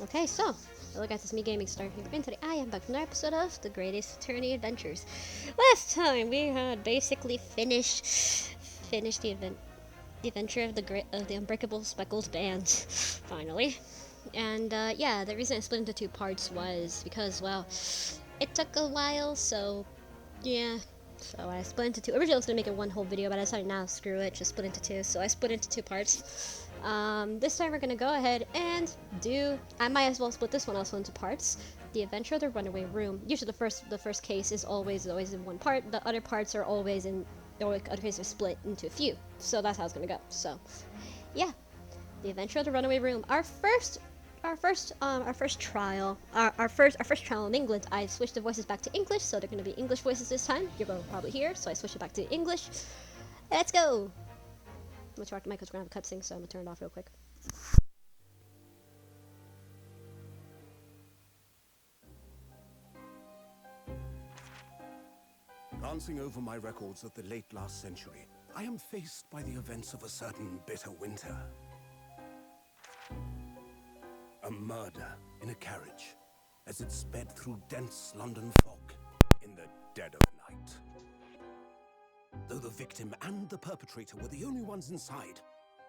Okay, so, hello guys, it's me, Gaming Star here, and today I am back from another episode of The Greatest Attorney Adventures. Last time we had basically finished the adventure of the Unbreakable Speckles band, finally. And yeah, the reason I split into two parts was because, well, it took a while, so yeah. So I split into two. Originally I was gonna make it one whole video, but I decided now, screw it, just split into two. So I split into two parts. This time we're gonna go ahead and I might as well split this one also into parts. The Adventure of the Runaway Room. Usually the first case is always in one part. The other parts are always other cases are split into a few. So that's how it's gonna go. So, yeah, The Adventure of the Runaway Room. Our first trial in England. I switched the voices back to English, so they're gonna be English voices this time. You're gonna probably hear, so I switched it back to English. Let's go. I'm gonna turn the mic because we're gonna have a cutscene, so I'm gonna turn it off real quick. Glancing over my records of the late last century, I am faced by the events of a certain bitter winter. A murder in a carriage as it sped through dense London fog in the dead of night. Though the victim and the perpetrator were the only ones inside,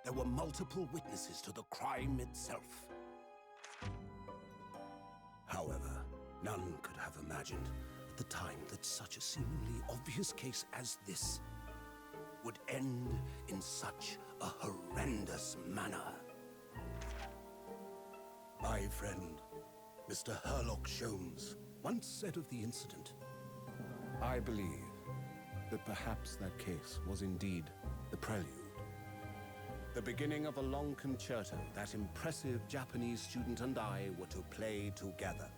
there were multiple witnesses to the crime itself. However, none could have imagined at the time that such a seemingly obvious case as this would end in such a horrendous manner. My friend, Mr. Herlock Sholmes, once said of the incident, I believe that perhaps that case was indeed the prelude. the beginning of a long concerto that impressive Japanese student and I were to play together.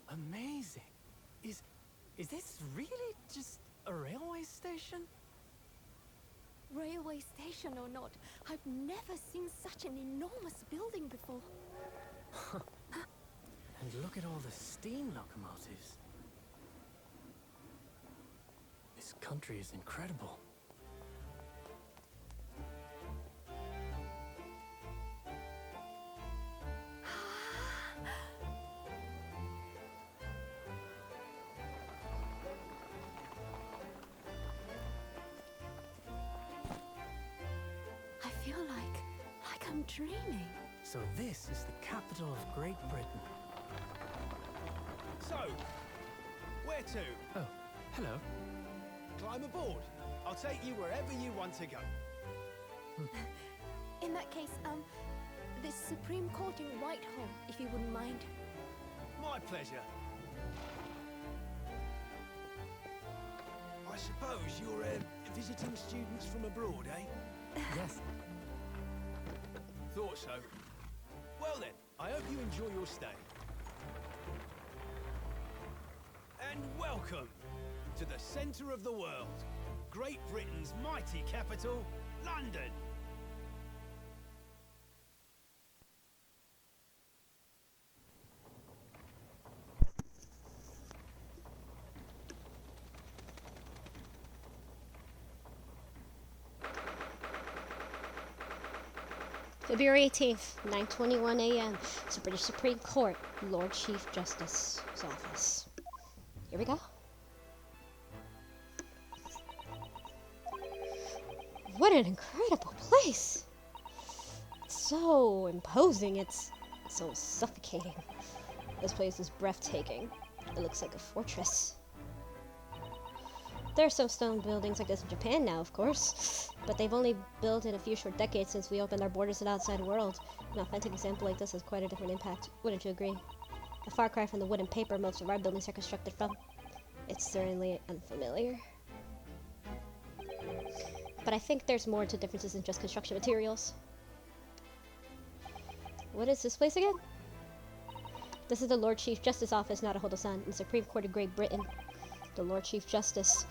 Amazing. Is this really just a railway station? Railway station or not, I've never seen such an enormous building before. And look at all the steam locomotives. This country is incredible. I feel like I'm dreaming. So this is the capital of Great Britain. So, where to? Oh, hello. Climb aboard. I'll take you wherever you want to go. In that case, the Supreme Court in Whitehall, if you wouldn't mind. My pleasure. I suppose you're visiting students from abroad, eh? Yes. Thought so. Well then, I hope you enjoy your stay. And welcome to the centre of the world, Great Britain's mighty capital, London. February 18th, 9:21 a.m. It's the British Supreme Court, Lord Chief Justice's office. Here we go. What an incredible place! It's so imposing, it's so suffocating. This place is breathtaking. It looks like a fortress. There are some stone buildings like this in Japan now, of course, but they've only built in a few short decades since we opened our borders to the outside world. An authentic example like this has quite a different impact, wouldn't you agree? A far cry from the wood and paper most of our buildings are constructed from. It's certainly unfamiliar. But I think there's more to differences than just construction materials. What is this place again? This is the Lord Chief Justice office, not a Hodo-san, in the Supreme Court of Great Britain. The Lord Chief Justice.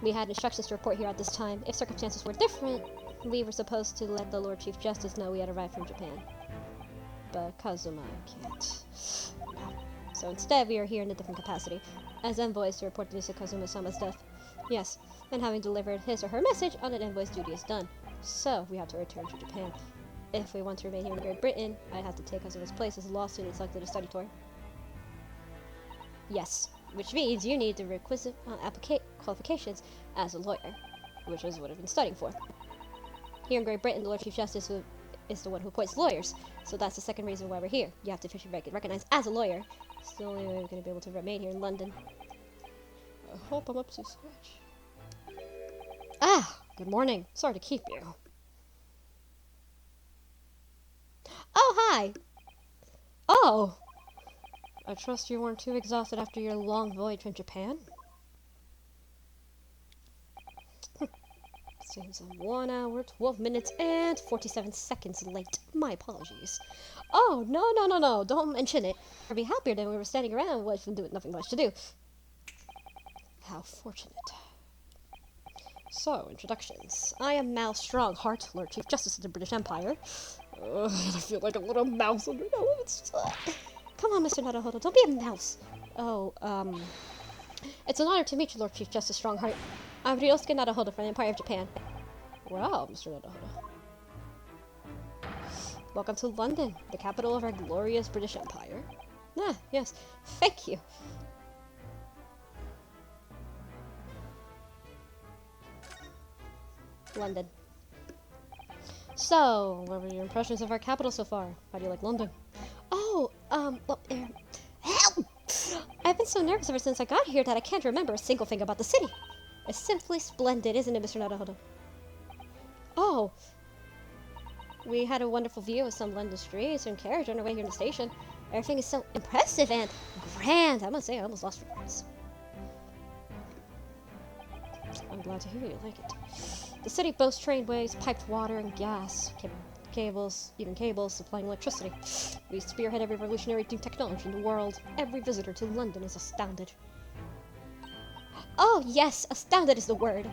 We had instructions to report here at this time. If circumstances were different, we were supposed to let the Lord Chief Justice know we had arrived from Japan. But Kazuma can't. No. So instead, we are here in a different capacity, as envoys to report news of Kazuma-sama's death. Yes, and having delivered his or her message, on an envoy's duty is done. So, we have to return to Japan. If we want to remain here in Great Britain, I have to take Kazuma's place as a law student selected a study tour. Yes, which means you need the requisite qualifications as a lawyer, which is what I've been studying for. Here in Great Britain, the Lord Chief Justice is the one who appoints lawyers, so that's the second reason why we're here. You have to officially get recognized as a lawyer. It's the only way we're going to be able to remain here in London. I hope I'm up to scratch. Ah, good morning. Sorry to keep you. Oh, hi. Oh. I trust you weren't too exhausted after your long voyage from Japan? Seems I'm 1 hour, 12 minutes, and 47 seconds late. My apologies. Oh, no. Don't mention it. I'd be happier than we were standing around with nothing much to do. How fortunate. So, introductions. I am Mal Stronghart, Lord Chief Justice of the British Empire. I feel like a little mouse under my nose. Come on, Mr. Naruhodo, don't be a mouse. Oh, it's an honor to meet you, Lord Chief Justice Stronghart. I'm Ryosuke Naruhodo from the Empire of Japan. Wow, Mr. Naruhodo. Welcome to London, the capital of our glorious British Empire. Ah, yes, thank you. London. So, what were your impressions of our capital so far? How do you like London? Oh, help! I've been so nervous ever since I got here that I can't remember a single thing about the city. It's simply splendid, isn't it, Mr. Naruhodo? Oh, we had a wonderful view of some London streets and carriage on our way here to the station. Everything is so impressive and grand. I must say, I almost lost words. I'm glad to hear you like it. The city boasts trainways, piped water, and gas. Cables supplying electricity. We spearhead every revolutionary new technology in the world. Every visitor to London is astounded. Oh, yes, astounded is the word.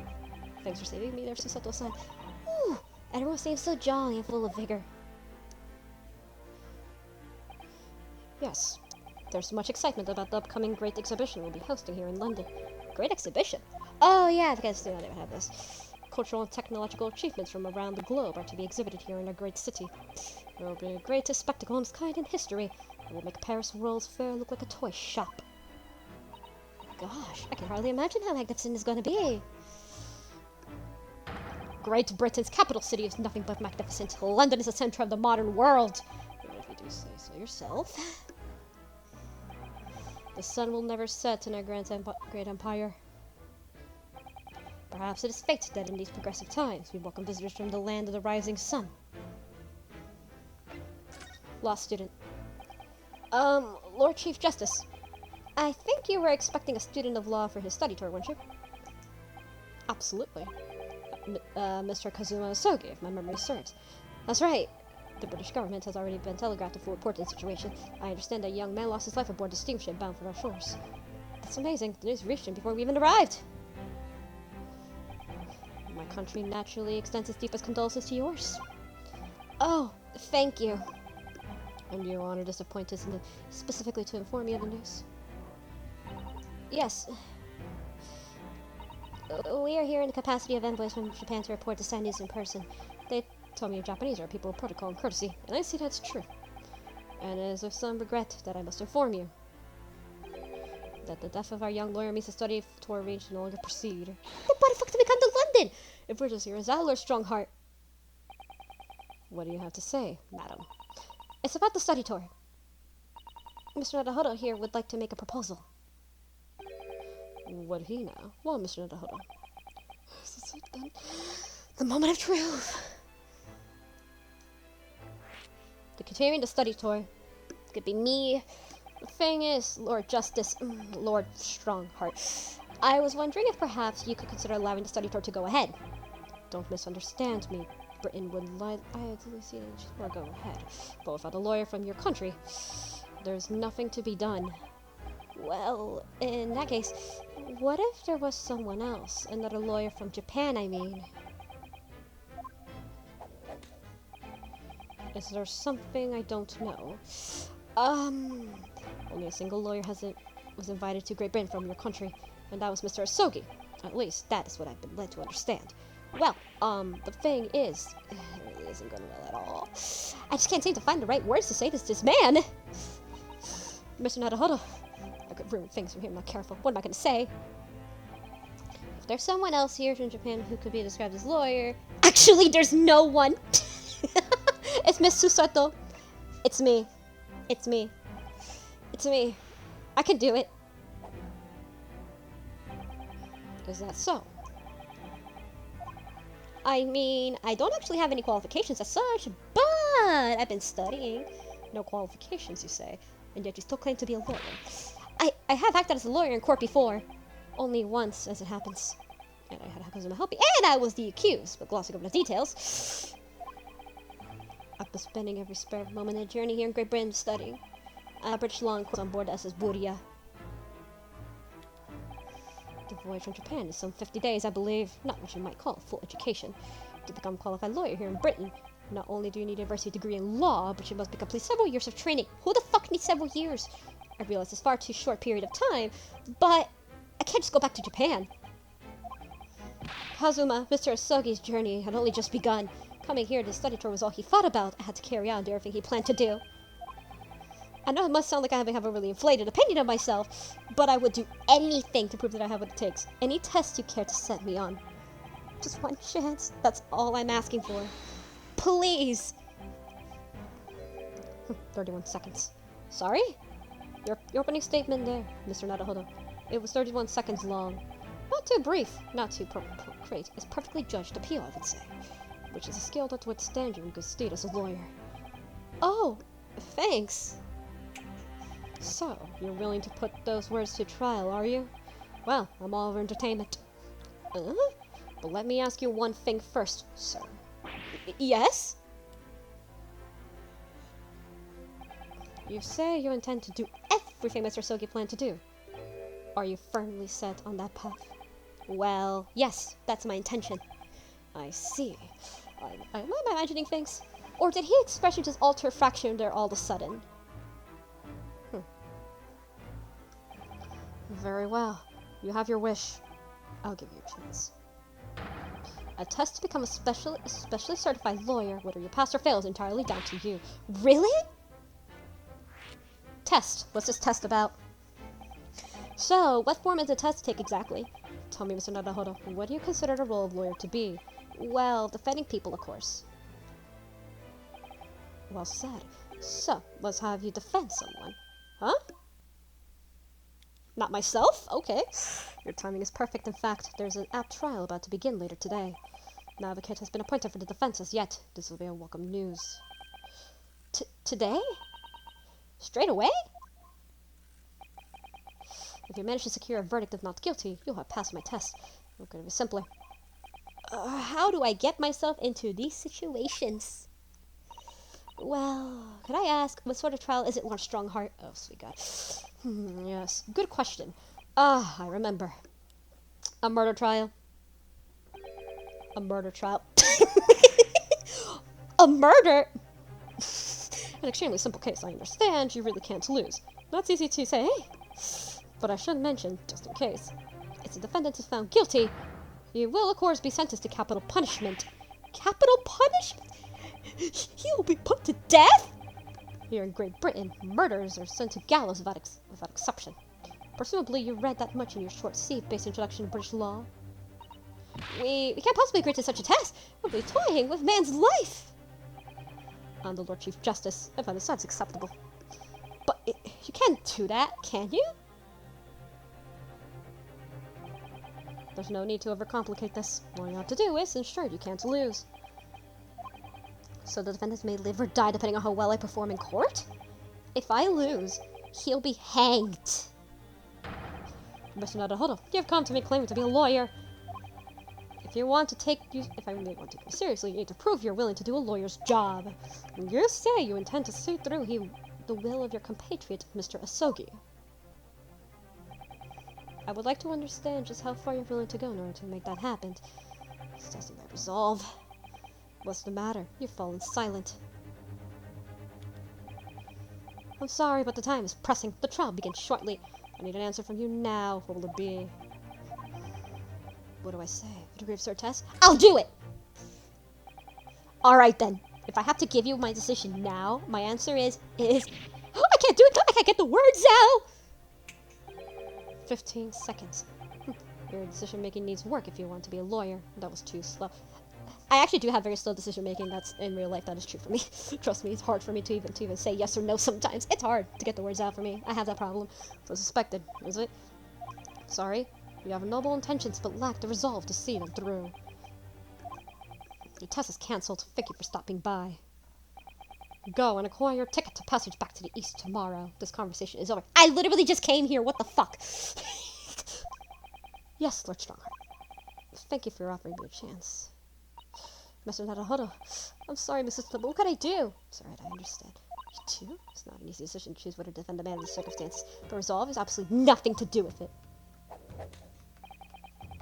Thanks for saving me there, Susato-san. Whew, everyone seems so jolly and full of vigor. Yes, there's much excitement about the upcoming great exhibition we'll be hosting here in London. Great exhibition? Oh, yeah, I guess I didn't have this. Cultural and technological achievements from around the globe are to be exhibited here in our great city. It will be the greatest spectacle of its kind in history. It will make Paris World's Fair look like a toy shop. Gosh, I can hardly imagine how magnificent it's going to be. Great Britain's capital city is nothing but magnificent. London is the center of the modern world. If you do say so yourself. The sun will never set in our great empire. Perhaps it is fate that in these progressive times we welcome visitors from the land of the rising sun. Law student. Lord Chief Justice. I think you were expecting a student of law for his study tour, weren't you? Absolutely. Mr. Kazuma Osogi, if my memory serves. That's right. The British government has already been telegraphed a full report of the situation. I understand that a young man lost his life aboard the steamship bound for our shores. That's amazing. The news reached him before we even arrived. My country naturally extends its deepest condolences to yours. Oh, thank you. And you honored us appointed specifically to inform me of the news. Yes. We are here in the capacity of envoys from Japan to report the sad news in person. They told me Japanese are people of protocol and courtesy, and I see that's true. And it is with some regret that I must inform you that the death of our young lawyer means the study tour arranged no longer proceed. But why the fuck did we come to London? If we're just here as Adler Stronghart. What do you have to say, madam? It's about the study tour. Mr. Naruhodo here would like to make a proposal. What he now? Well, Mr. Naruhodo. This is it then. The moment of truth. To continuing the study tour. It could be me. The thing is, Lord Stronghart. I was wondering if perhaps you could consider allowing the study tour to go ahead. Don't misunderstand me. Britain would ideally see it or go ahead. But without a lawyer from your country, there's nothing to be done. Well, in that case, what if there was someone else? Another lawyer from Japan, I mean. Is there something I don't know? Only a single lawyer was invited to Great Britain from your country, and that was Mr. Asogi. At least, that is what I've been led to understand. Well, the thing is, it really isn't going well at all. I just can't seem to find the right words to say this man. Mr. Naruhodo, I could ruin things from here, I'm not careful. What am I going to say? If there's someone else here from Japan who could be described as lawyer... Actually, there's no one! It's Miss Susato. It's me. It's me. It's me. I can do it. Is that so? I mean, I don't actually have any qualifications as such, but I've been studying. No qualifications, you say, and yet you still claim to be a lawyer. I have acted as a lawyer in court before. Only once, as it happens. And I had Kazuma help me, and I was the accused, but glossing over the details. I've been spending every spare moment of the journey here in Great Britain studying. British law and courts on board the SS Buria. The voyage from Japan is some 50 days, I believe. Not what you might call a full education. To become a qualified lawyer here in Britain, not only do you need a university degree in law, but you must be complete several years of training. Who the fuck needs several years? I realize it's far too short period of time, but I can't just go back to Japan. Kazuma, Mr. Asogi's journey had only just begun. Coming here to study tour was all he thought about. I had to carry out everything he planned to do. I know it must sound like I have a really inflated opinion of myself, but I would do anything to prove that I have what it takes. Any test you care to set me on. Just one chance. That's all I'm asking for. Please! 31 seconds. Sorry? Your opening statement there, Mr. Naruhodo. It was 31 seconds long. Not too brief, not too great. It's perfectly judged appeal, I would say. Which is a skill that would stand you in good stead as a lawyer. Oh, thanks. So, you're willing to put those words to trial, are you? Well, I'm all for entertainment. But let me ask you one thing first, sir. Yes? You say you intend to do everything Mr. Asogi planned to do. Are you firmly set on that path? Well, yes, that's my intention. I see. Am I imagining things? Or did his expression just alter fraction there all of a sudden? Very well. You have your wish. I'll give you a chance. A test to become a specially certified lawyer, whether you pass or fail, is entirely down to you. Really? Test. What's this test about? So, what form is the test take exactly? Tell me, Mr. Naruhodo, what do you consider the role of lawyer to be? Well, defending people, of course. Well said. So, let's have you defend someone. Huh? Not myself? Okay. Your timing is perfect. In fact, there's an apt trial about to begin later today. No advocate has been appointed for the defense as yet. This will be a welcome news. Today? Straight away? If you manage to secure a verdict of not guilty, you'll have passed my test. It could be simpler. How do I get myself into these situations? Well, could I ask, what sort of trial is it, Lord Strongheart? Oh, sweet God. Yes, good question. I remember. A murder trial. A murder trial. A murder? An extremely simple case, I understand. You really can't lose. That's easy to say, but I should mention, just in case, if the defendant is found guilty, he will, of course, be sentenced to capital punishment. Capital punishment? He'll be put to death? Here in Great Britain, murderers are sent to gallows without exception. Presumably, you read that much in your short C-based introduction to British law. We can't possibly agree to such a test. We'll be toying with man's life. I'm the Lord Chief Justice. I find this side's acceptable. But you can't do that, can you? There's no need to overcomplicate this. All you have to do is ensure you can't lose. So the defendant may live or die depending on how well I perform in court? If I lose, he'll be hanged. Mr. Naruhodo, you've come to me claiming to be a lawyer. If I really want to take you seriously, you need to prove you're willing to do a lawyer's job. You say you intend to see through the will of your compatriot, Mr. Asogi. I would like to understand just how far you're willing to go in order to make that happen. It's testing my resolve. What's the matter? You've fallen silent. I'm sorry, but the time is pressing. The trial begins shortly. I need an answer from you now. What will it be? What do I say? A degree of cert test? I'll do it! Alright then. If I have to give you my decision now, my answer is... I can't do it! I can't get the words out! 15 seconds. Your decision making needs work if you want to be a lawyer. That was too slow. I actually do have very slow decision making. That's in real life. That is true for me. Trust me, it's hard for me to even say yes or no sometimes. It's hard to get the words out for me. I have that problem. So suspected, is it? Sorry. You have noble intentions but lack the resolve to see them through. Your test is cancelled. Thank you for stopping by. Go and acquire your ticket to passage back to the east tomorrow. This conversation is over. I literally just came here. What the fuck? Yes, Lord Stronghart. Thank you for offering me a chance. Mr. Naruhodo. I'm sorry, Mrs. But what could I do? It's alright, I understand. You too? It's not an easy decision to choose whether to defend a man in these circumstances. The resolve has absolutely nothing to do with it.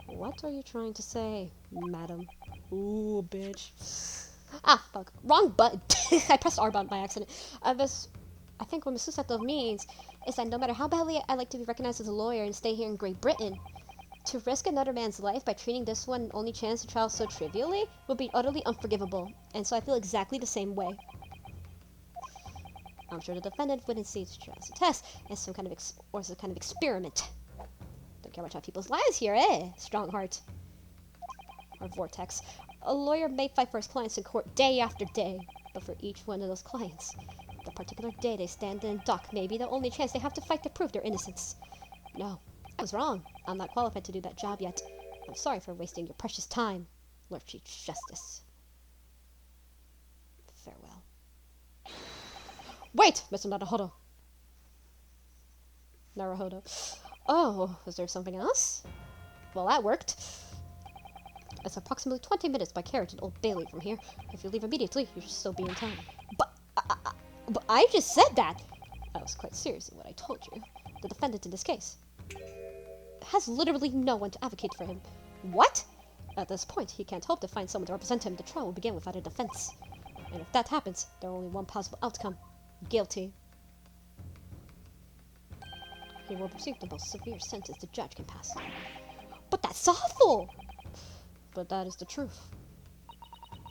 What are you trying to say, madam? Ooh, bitch. Ah, fuck. Wrong button. I pressed R button by accident. I think what Mrs. Seto means is that no matter how badly I like to be recognized as a lawyer and stay here in Great Britain, to risk another man's life by treating this one only chance to trial so trivially would be utterly unforgivable, and so I feel exactly the same way. I'm sure the defendant wouldn't see the trial as a test, as some kind of experiment. Don't care much about people's lives here, eh? Stronghart. Or Vortex. A lawyer may fight for his clients in court day after day, but for each one of those clients, the particular day they stand in dock may be the only chance they have to fight to prove their innocence. No. I was wrong. I'm not qualified to do that job yet. I'm sorry for wasting your precious time, Lord Chief Justice. Farewell. Wait, Mr. Naruhodo. Oh, was there something else? Well, that worked. It's approximately 20 minutes by carriage to Old Bailey from here. If you leave immediately, you should still be in time. But I just said that! I was quite serious in what I told you. The defendant in this case has literally no one to advocate for him. What? At this point, he can't hope to find someone to represent him. The trial will begin without a defense. And if that happens, there are only one possible outcome. Guilty. He will receive the most severe sentence the judge can pass. But that's awful! But that is the truth.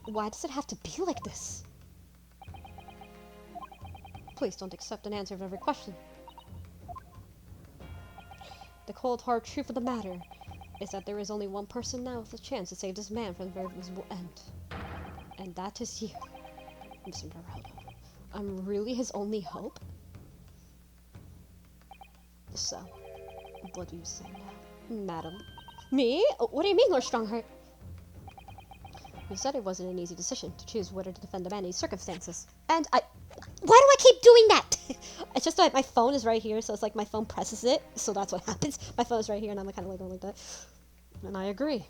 Why does it have to be like this? Please don't accept an answer of every question. The cold hard truth of the matter is that there is only one person now with a chance to save this man from the very visible end. And that is you, Mr. Naruhodo. I'm really his only hope? So, what do you say now, madam? Me? What do you mean, Lord Stronghart? You said it wasn't an easy decision to choose whether to defend a man in these circumstances. And why do I keep doing that? It's just that my phone is right here, so it's like my phone presses it, so that's what happens. My phone is right here, and I'm kind of like going like that. And I agree.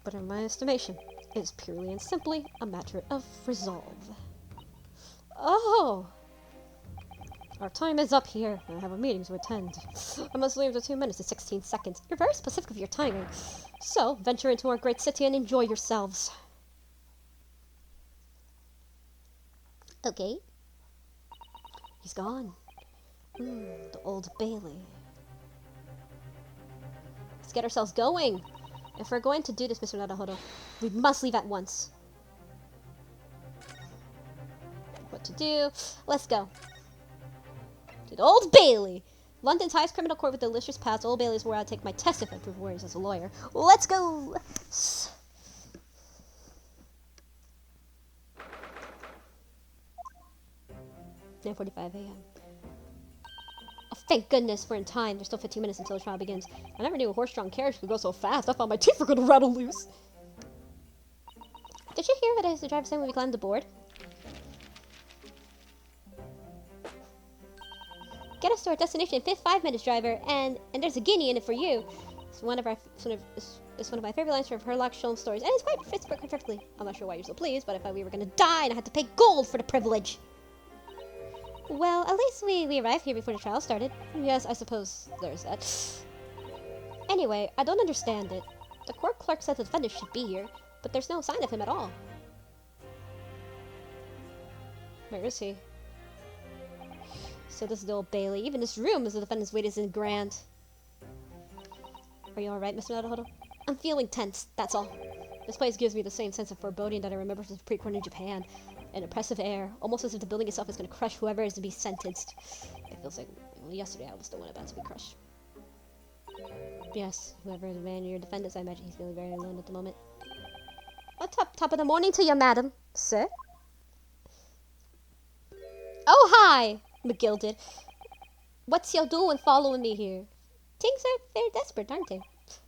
But in my estimation, it is purely and simply a matter of resolve. Oh! Our time is up here, and I have a meeting to attend. I must leave in 2 minutes and 16 seconds. You're very specific with your timing. So, venture into our great city and enjoy yourselves. Okay. He's gone. The Old Bailey. Let's get ourselves going. If we're going to do this, Mr. Naruhodo, we must leave at once. What to do? Let's go. To the Old Bailey! London's highest criminal court with delicious past. Old Bailey is where I take my test if I prove worries as a lawyer. Let's go! 9:45 a.m. Oh, thank goodness we're in time. There's still 15 minutes until the trial begins. I never knew a horse-drawn carriage could go so fast. I thought my teeth were gonna rattle loose. Did you hear what the driver said when we climbed aboard? Get us to our destination in 5 minutes, driver. And there's a guinea in it for you. It's one of my favorite lines from Herlock Sholmes stories, and it fits quite perfectly. I'm not sure why you're so pleased, but I thought we were gonna die and I had to pay gold for the privilege. Well, at least we arrived here before the trial started. Yes, I suppose there's that. Anyway, I don't understand it. The court clerk said the defendant should be here, but there's no sign of him at all. Where is he? So this is the Old Bailey. Even this room as the defendant's wait isn't grand. Are you alright, Mr. Naruhodo? I'm feeling tense, that's all. This place gives me the same sense of foreboding that I remember from pre-quarantine Japan. An oppressive air, almost as if the building itself is going to crush whoever is to be sentenced. It feels like, well, yesterday I was the one about to be crushed. Yes, whoever is man your defendants, I imagine he's feeling very alone at the moment. Oh, top of the morning to you, madam. Sir? Oh, hi, McGilded. What's you doing following me here? Things are very desperate, aren't they?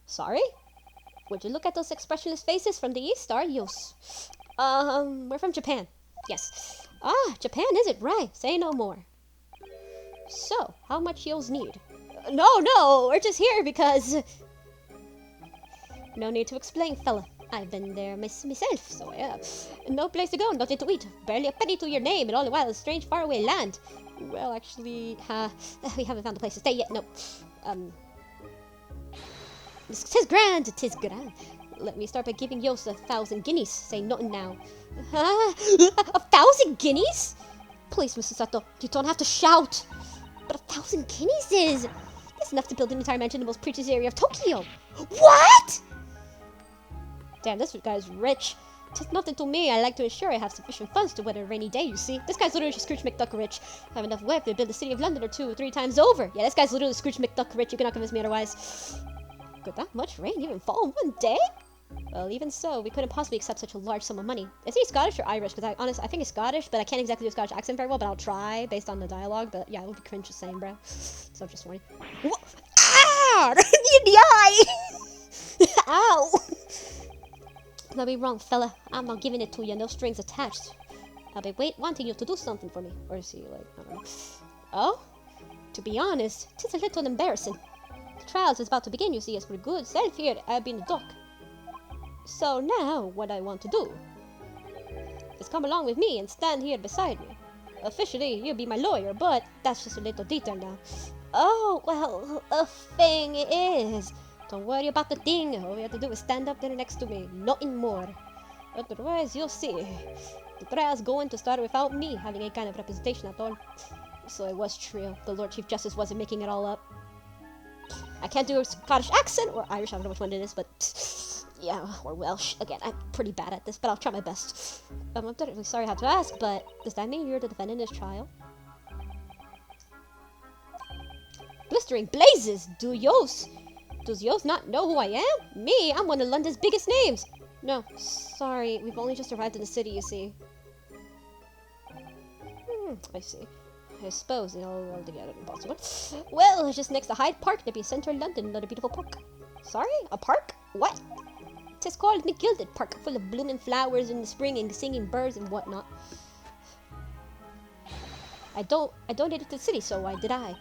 Sorry? Would you look at those expressionless faces from the east, are you? We're from Japan. Yes. Ah, Japan, is it? Right. Say no more. So, how much you'll need? No, we're just here because... No need to explain, fella. I've been there myself, so yeah. No place to go, nothing to eat. Barely a penny to your name, and all the while a strange faraway land. Well, actually, we haven't found a place to stay yet, no. Tis grand, tis grand. Let me start by giving Yos 1,000 guineas. Say nothing now. 1,000 guineas? Please, Mrs. Sato, you don't have to shout. But 1,000 guineas is... It's enough to build an entire mansion in the most prettiest area of Tokyo. What? Damn, this guy's rich. Tis nothing to me. I like to ensure I have sufficient funds to weather a rainy day, you see. This guy's literally Scrooge McDuck rich. I have enough wealth to build the city of London or 2 or 3 times over. Yeah, this guy's literally Scrooge McDuck rich. You cannot convince me otherwise. Could that much rain even fall in one day? Well, even so, we couldn't possibly accept such a large sum of money. Is he Scottish or Irish? Because I think it's Scottish, but I can't exactly do a Scottish accent very well, but I'll try based on the dialogue. But yeah, it would be cringe just saying, bro. So I'm just warning. What? Ah! In the eye! Ow! Don't be wrong, fella. I'm not giving it to you, no strings attached. I'll be wanting you to do something for me. Or is he like, I don't know. Oh? To be honest, it's a little embarrassing. The trials is about to begin, you see, as for good self here, I've been a dock. So now, what I want to do is come along with me and stand here beside me. Officially, you'll be my lawyer, but that's just a little detail now. Oh, well, the thing is, don't worry about the thing. All you have to do is stand up there next to me, nothing more. Otherwise, you'll see. The trial's going to start without me having any kind of representation at all. So it was true. The Lord Chief Justice wasn't making it all up. I can't do a Scottish accent or Irish, I don't know which one it is, but yeah, or Welsh. Again, I'm pretty bad at this, but I'll try my best. I'm terribly sorry I have to ask, but does that mean you're the defendant in this trial? Blistering blazes! Does Yos not know who I am? Me? I'm one of London's biggest names! No, sorry, we've only just arrived in the city, you see. I see. I suppose, all together impossible. Well, it's just next to Hyde Park, to be center of London, another beautiful park. Sorry? A park? What? It's called McGilded Park, full of blooming flowers in the spring and singing birds and whatnot. I donated to the city, so why did I?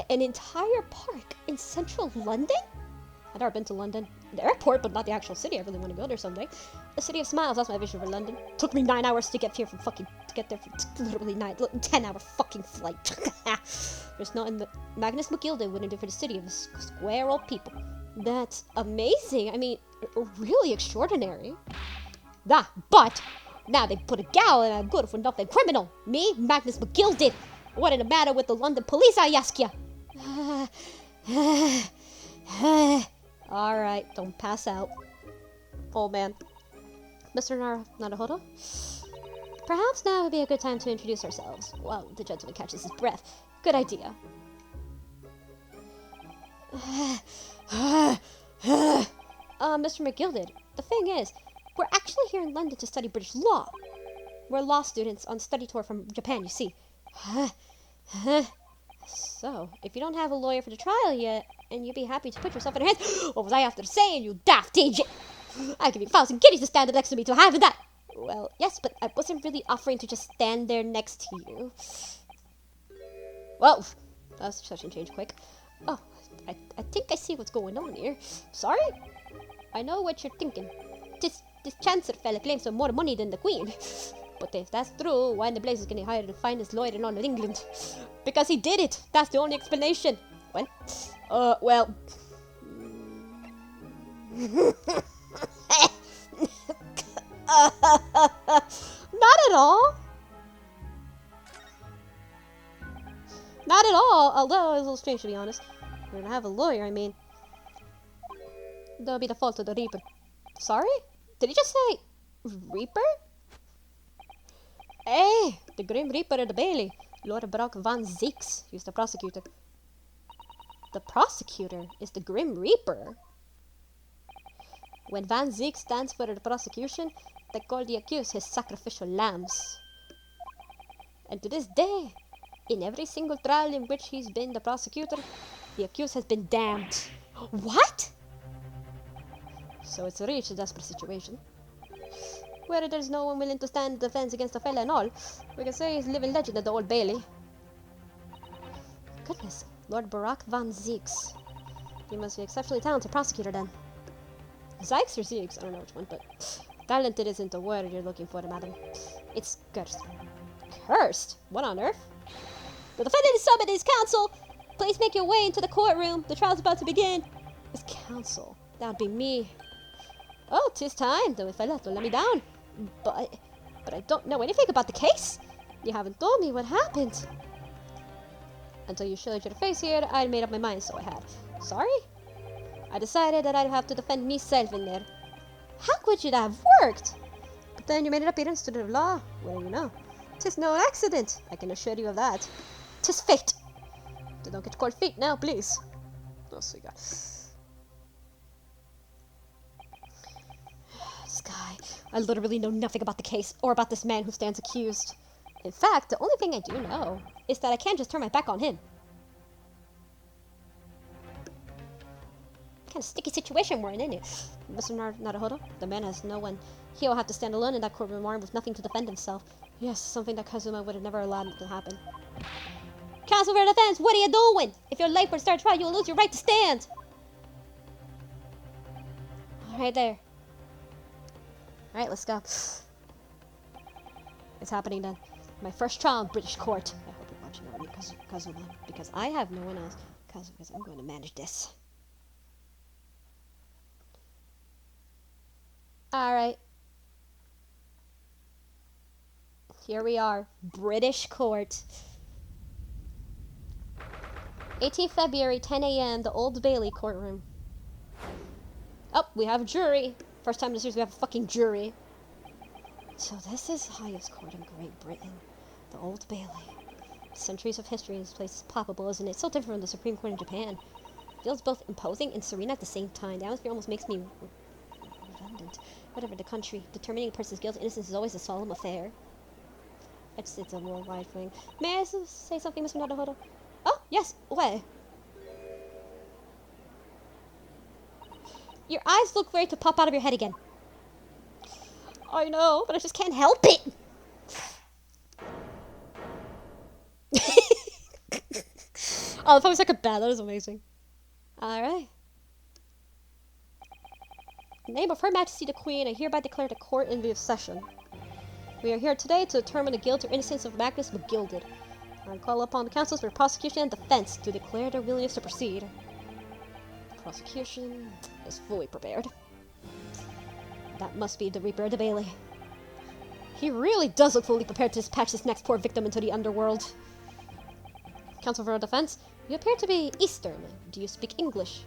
An entire park in central London? I've never been to London. The airport, but not the actual city. I really want to go there someday. A city of smiles, that's my vision for London. Took me 9 hours to get here from to get there for literally 10-hour fucking flight. There's nothing that Magnus McGilded wouldn't do for the city of square old people. That's amazing. I mean, really extraordinary. But now they put a gal in a good for nothing criminal. Me, Magnus McGilded. What is the matter with the London police, I ask ya? Alright, don't pass out. Old man. Mr. Naruhodo? Perhaps now would be a good time to introduce ourselves. Well, the gentleman catches his breath. Good idea. Mr. McGilded, the thing is, we're actually here in London to study British law. We're law students on study tour from Japan, you see. So, if you don't have a lawyer for the trial yet, and you'd be happy to put yourself in our hands, what was I after saying, you daft idiot? I'll give you 1,000 guineas to stand next to me to have that. Well, yes, but I wasn't really offering to just stand there next to you. Well, that situation changed quick. Oh, I think I see what's going on here. Sorry? I know what you're thinking. This Chancellor fella claims some more money than the Queen. But if that's true, why in the blazes can he hire the finest lawyer in all of England? Because he did it. That's the only explanation. Well. Not at all. Not at all, although it's a little strange to be honest. We're gonna have a lawyer, I mean. That'll be the fault of the Reaper. Sorry? Did he just say Reaper? Eh, the Grim Reaper of the Bailey. Lord Brock Van Zeeks, he's the prosecutor. The prosecutor is the Grim Reaper? When Van Zeek stands for the prosecution, they call the accused his sacrificial lambs. And to this day, in every single trial in which he's been the prosecutor, the accused has been damned. What? So it's reached a desperate situation. Where there's no one willing to stand defense against the fella and all, we can say he's a living legend of the Old Bailey. Goodness, Lord Barack Van Zeeks. He must be exceptionally talented prosecutor then. Zykes or Zeeks? I don't know which one, but talented isn't the word you're looking for, madam. It's cursed. Cursed? What on earth? The defendant is summoned his counsel! Please make your way into the courtroom. The trial's about to begin. His counsel? That would be me. Oh, 'tis time. The fella to let me down. But I don't know anything about the case. You haven't told me what happened. Until you showed your face here, I'd made up my mind, so I had. Sorry? I decided that I'd have to defend myself in there. How could you have worked? But then you made an appearance to the law. Well, you know. 'Tis no accident, I can assure you of that. 'Tis fate. So don't get cold feet now, please. Oh, so you got... This guy. I literally know nothing about the case or about this man who stands accused. In fact, the only thing I do know is that I can't just turn my back on him. Kind of sticky situation we're in, isn't it? Mr. Naruhodo, the man has no one. He'll have to stand alone in that courtroom armed with nothing to defend himself. Yes, something that Kazuma would have never allowed to happen. Counsel for defense, what are you doing? If you're late for the start trial, you'll lose your right to stand. Right there. Alright, let's go. It's happening then. My first trial in British court. I hope you're watching over me, Kazuma, because I have no one else. Because I'm going to manage this. Alright. Here we are. British court. 18th February, 10 a.m., the Old Bailey courtroom. Oh, we have a jury. First time in the series we have a fucking jury. So this is the highest court in Great Britain. The Old Bailey. Centuries of history in this place is palpable, isn't it? So different from the Supreme Court in Japan. It feels both imposing and serene at the same time. The atmosphere almost makes me redundant. Whatever the country, determining a person's guilt or innocence is always a solemn affair. It's a worldwide thing. May I say something, Mr. Naruhodo? Oh, yes, what? Your eyes look ready to pop out of your head again. I know, but I just can't help it. Oh, the 5-second bad. That is amazing. Alright. In the name of Her Majesty the Queen, I hereby declare the court in session. We are here today to determine the guilt or innocence of Magnus McGilded. I call upon the counsels for prosecution and defense to declare their willingness to proceed. Prosecution is fully prepared. That must be the Reaper of the Bailey. He really does look fully prepared to dispatch this next poor victim into the underworld. Counsel for defense, you appear to be Eastern. Do you speak English?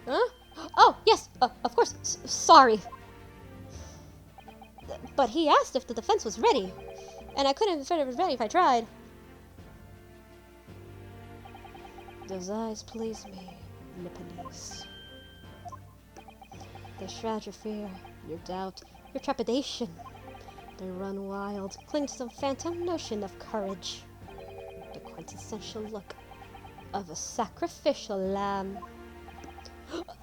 Huh? Oh, yes, of course. Sorry. But he asked if the defense was ready, and I couldn't have it was ready if I tried. Those eyes please me, Nipponese. They shroud your fear, your doubt, your trepidation. They run wild, cling to some phantom notion of courage. The quintessential look of a sacrificial lamb.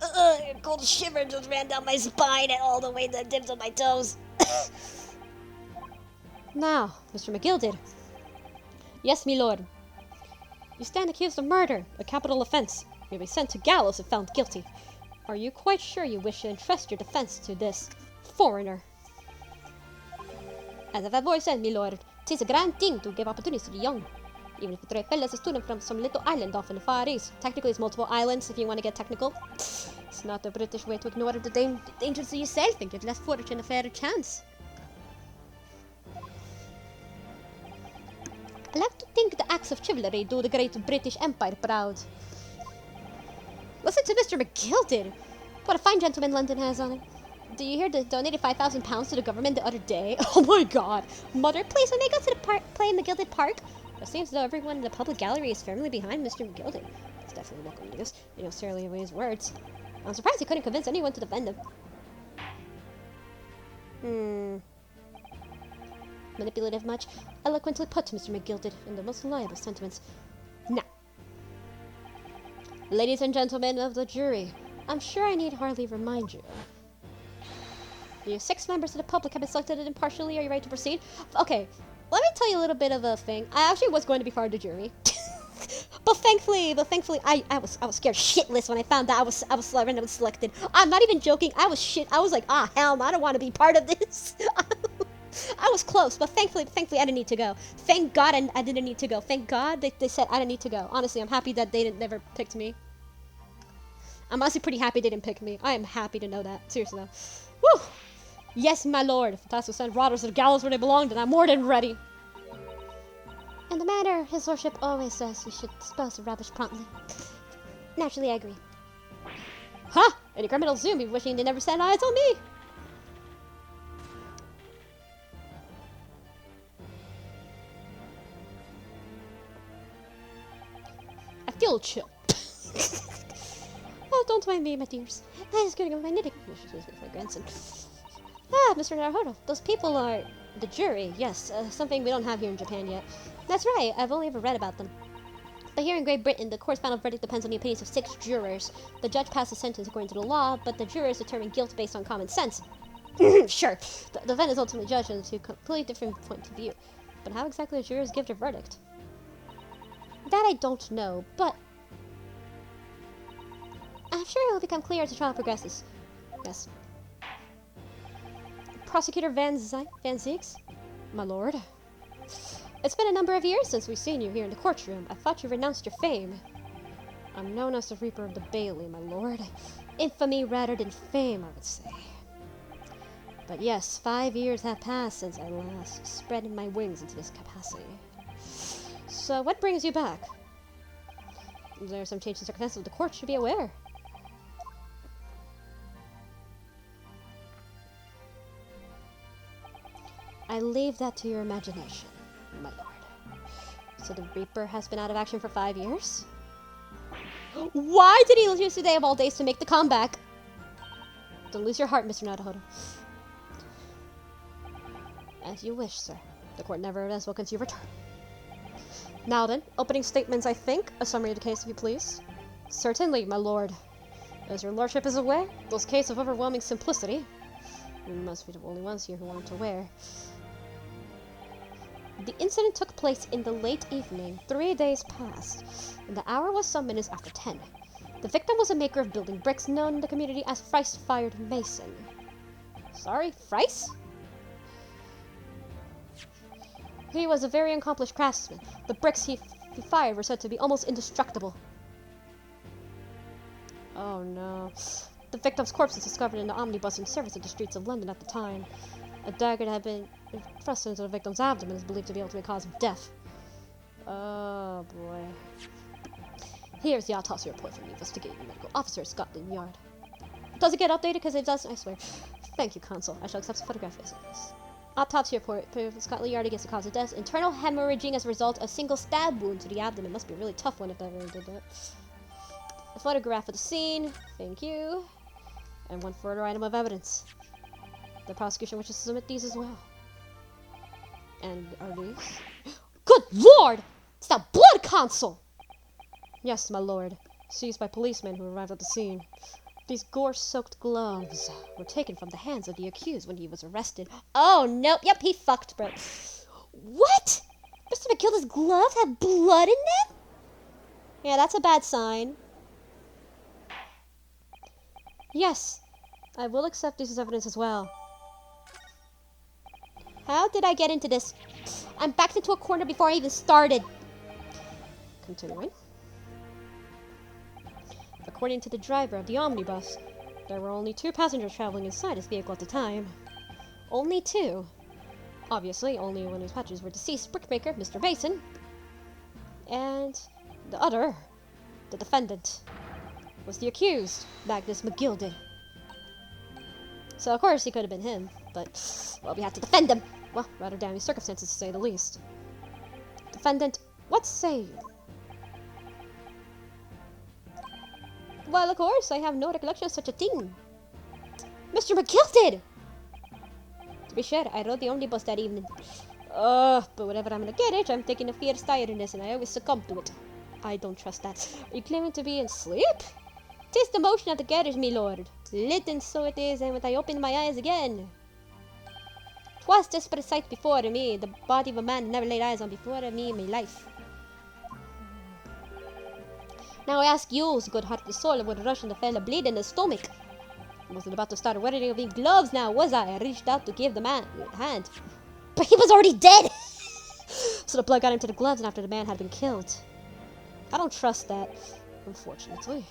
A cold shiver just ran down my spine and all the way to the tips of my toes. Now, Mr. McGilded. Yes, my lord. You stand accused of murder, a capital offense. You'll be sent to gallows if found guilty. Are you quite sure you wish to entrust your defense to this foreigner? As I've always said, my lord, 'tis a grand thing to give opportunities to the young. Even if the three fellas are student from some little island off in the Far East. Technically, it's multiple islands if you want to get technical. It's not the British way to ignore the dangers to yourself and give less fortune a fairer chance. I like to think the acts of chivalry do the great British Empire proud. Listen to Mr. McGilded. What a fine gentleman London has on it. Do you hear that donated £5,000 to the government the other day? Oh my god. Mother, please, when they go to the park, play in McGilded Park, it seems as though everyone in the public gallery is firmly behind Mr. McGilded. He's definitely welcome to this. You know, necessarily away his words. I'm surprised he couldn't convince anyone to defend him. Manipulative much? Eloquently put, Mr. McGilded, in the most reliable sentiments. Now, ladies and gentlemen of the jury, I'm sure I need hardly remind you. You 6 members of the public have been selected impartially. Are you ready to proceed? Okay, let me tell you a little bit of a thing. I actually was going to be part of the jury. But thankfully, I was scared shitless when I found that I was randomly selected. I'm not even joking. I was like, hell no, I don't want to be part of this. I was close, but thankfully I didn't need to go. Thank God I didn't need to go. Thank God they said I didn't need to go. Honestly, I'm happy that they never picked me. I'm honestly pretty happy they didn't pick me. I am happy to know that. Seriously though. Woo! Yes, my lord. If the task will send rotters to the gallows where they belong, then I'm more than ready. In the manner his lordship always says, we should dispose of rubbish promptly. Naturally, I agree. Huh? Any criminals soon be wishing they never set eyes on me. I feel chill. Oh, don't mind me, my dears. I was getting on my knitting. My grandson. Ah, Mr. Naruhodo, those people are the jury. Yes, something we don't have here in Japan yet. That's right, I've only ever read about them. But here in Great Britain, the court's final verdict depends on the opinions of 6 jurors. The judge passes sentence according to the law, but the jurors determine guilt based on common sense. Sure, the event is ultimately judged on 2 completely different points of view. But how exactly the jurors give their verdict? That I don't know, but I'm sure it will become clear as the trial progresses. Yes. Prosecutor Van Zieks? My lord. It's been a number of years since we've seen you here in the courtroom. I thought you renounced your fame. I'm known as the Reaper of the Bailey, my lord. Infamy rather than fame, I would say. But yes, 5 years have passed since I last spread my wings into this capacity. So what brings you back? Is there some change in circumstances the court should be aware? I leave that to your imagination, my lord. So the Reaper has been out of action for 5 years? Why did he use today of all days to make the comeback? Don't lose your heart, Mr. Naruhodo. As you wish, sir. The court never has welcomed your return. Now then, opening statements, I think. A summary of the case, if you please. Certainly, my lord. As your lordship is aware, those cases of overwhelming simplicity. You must be the only ones here who aren't aware. The incident took place in the late evening, 3 days past, and the hour was some minutes after 10. The victim was a maker of building bricks known in the community as Thrice-Fired Mason. Sorry, Thrice? He was a very accomplished craftsman. The bricks he fired were said to be almost indestructible. Oh no. The victim's corpse was discovered in the omnibus in service of the streets of London at the time. A dagger that had been thrust into the victim's abdomen is believed to be the ultimate cause of death. Oh boy. Here's the autopsy report from the investigating medical officer at Scotland Yard. Does it get updated? Because it doesn't, I swear. Thank you, Consul. I shall accept the photograph as this. Autopsy report. Scotland Yard against the cause of death. Internal hemorrhaging as a result of a single stab wound to the abdomen. Must be a really tough one if that really did that. A photograph of the scene. Thank you. And one further item of evidence. The prosecution wishes to submit these as well. And are these? Good lord! It's that blood, Consul! Yes, my lord. Seized by policemen who arrived at the scene. These gore-soaked gloves were taken from the hands of the accused when he was arrested. Oh, no. Yep, he fucked, bro. What? Mr. McGilded's gloves have blood in them? Yeah, that's a bad sign. Yes, I will accept this as evidence as well. How did I get into this? I'm backed into a corner before I even started. Continuing. According to the driver of the omnibus, there were only 2 passengers traveling inside his vehicle at the time. Only 2. Obviously, only one of his passengers were deceased brickmaker, Mr. Mason, And the other, the defendant, was the accused, Magnus McGilded. So of course he could have been him, but, well, we had to defend him. Well, rather damning circumstances to say the least. Defendant, what say you? Well, of course, I have no recollection of such a thing. Mr. McGilded! To be sure, I rode the omnibus that evening. But whenever I'm in a carriage, I'm taking a fierce tiredness, and I always succumb to it. I don't trust that. Are you claiming to be in sleep? 'Tis the motion of the carriage, me lord. Lit and so it is, and when I opened my eyes again. 'Twas desperate sight before me, the body of a man never laid eyes on before me in my life. Now I ask you, good-hearted soul, would rush and fell a bleed in the stomach. I wasn't about to start wearing me gloves now, was I? I reached out to give the man a hand. But he was already dead! So the blood got into the gloves and after the man had been killed. I don't trust that, unfortunately.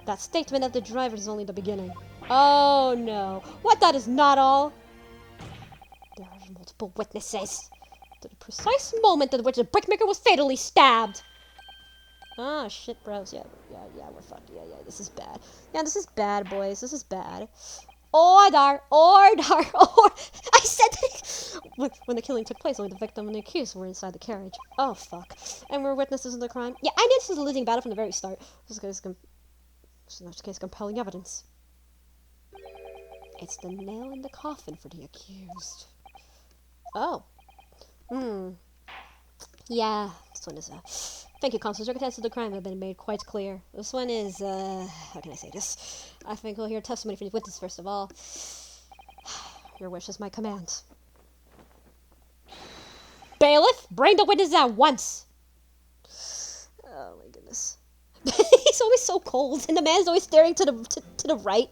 That statement of the driver is only the beginning. Oh no. What, that is not all? There are multiple witnesses to the precise moment at which the brickmaker was fatally stabbed. Ah, shit, bros. Yeah, we're fucked. Yeah, this is bad. Yeah, this is bad, boys. This is bad. Order! I said that when the killing took place, only the victim and the accused were inside the carriage. Oh, fuck. And we're witnesses of the crime. Yeah, I knew this was a losing battle from the very start. This is case compelling evidence. It's the nail in the coffin for the accused. Oh. Yeah, this one is, thank you, Consul. Circumstances of the crime have been made quite clear. This one is, how can I say this? I think we'll hear testimony from the witness first of all. Your wish is my command. Bailiff, bring the witness at once! Oh my goodness. He's always so cold, and the man's always staring to the right.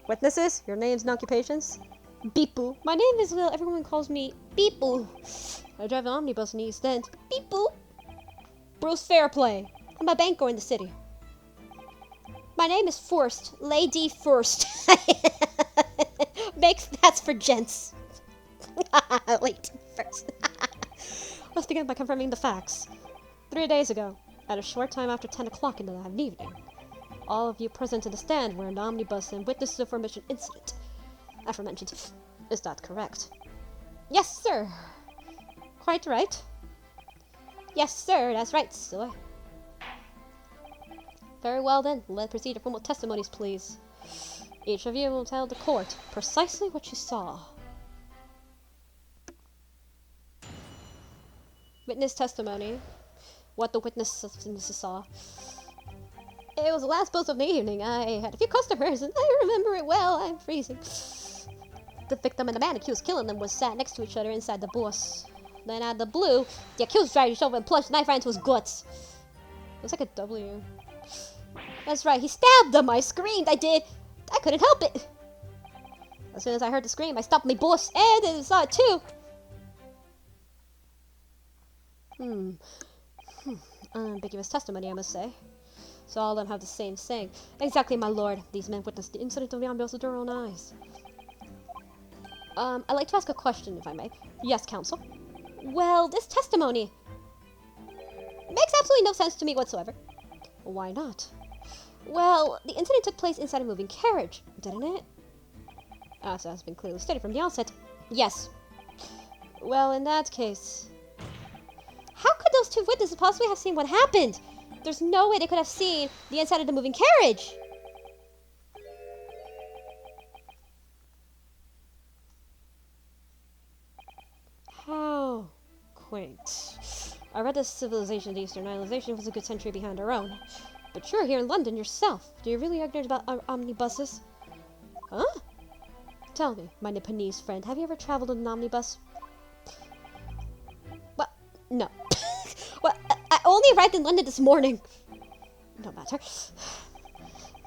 Witnesses, your names and occupations? Beepoo. My name is Will. Everyone calls me Beepoo. I drive an omnibus in the East End. Beepoo. Bruce Fairplay. I'm a banker in the city. My name is First. Lady First. That's for gents. Lady First. Let's begin by confirming the facts. 3 days ago, at a short time after 10 o'clock in the evening, all of you present in the stand were in the omnibus and witnesses of the aforementioned incident. Aforementioned. Is that correct? Yes, sir. Quite right. Yes, sir. That's right, sir. Very well then. Let's proceed to formal testimonies, please. Each of you will tell the court precisely what you saw. Witness testimony. What the witnesses saw. It was the last bus of the evening. I had a few customers, and I remember it well. I'm freezing. The victim and the man accused killing them was sat next to each other inside the bus. Then out of the blue, the accused tried to shove a plunged knife right into his guts. It was like a W. That's right, he stabbed them. I screamed. I did. I couldn't help it. As soon as I heard the scream, I stopped my bus and I saw it too. Unambiguous testimony, I must say. So all of them have the same saying. Exactly, my lord. These men witnessed the incident of the omnibus with their own eyes. I'd like to ask a question, if I may. Yes, counsel. Well, this testimony makes absolutely no sense to me whatsoever. Why not? Well, the incident took place inside a moving carriage, didn't it? So that's been clearly stated from the outset. Yes. Well, in that case, how could those two witnesses possibly have seen what happened? There's no way they could have seen the inside of the moving carriage. How quaint. I read that civilization of the Eastern Islandization was a good century behind our own. But you're here in London yourself. Do you really ignorant about omnibuses? Huh? Tell me, my Nipponese friend, have you ever traveled in an omnibus? Well, no. Well, I only arrived in London this morning. No matter.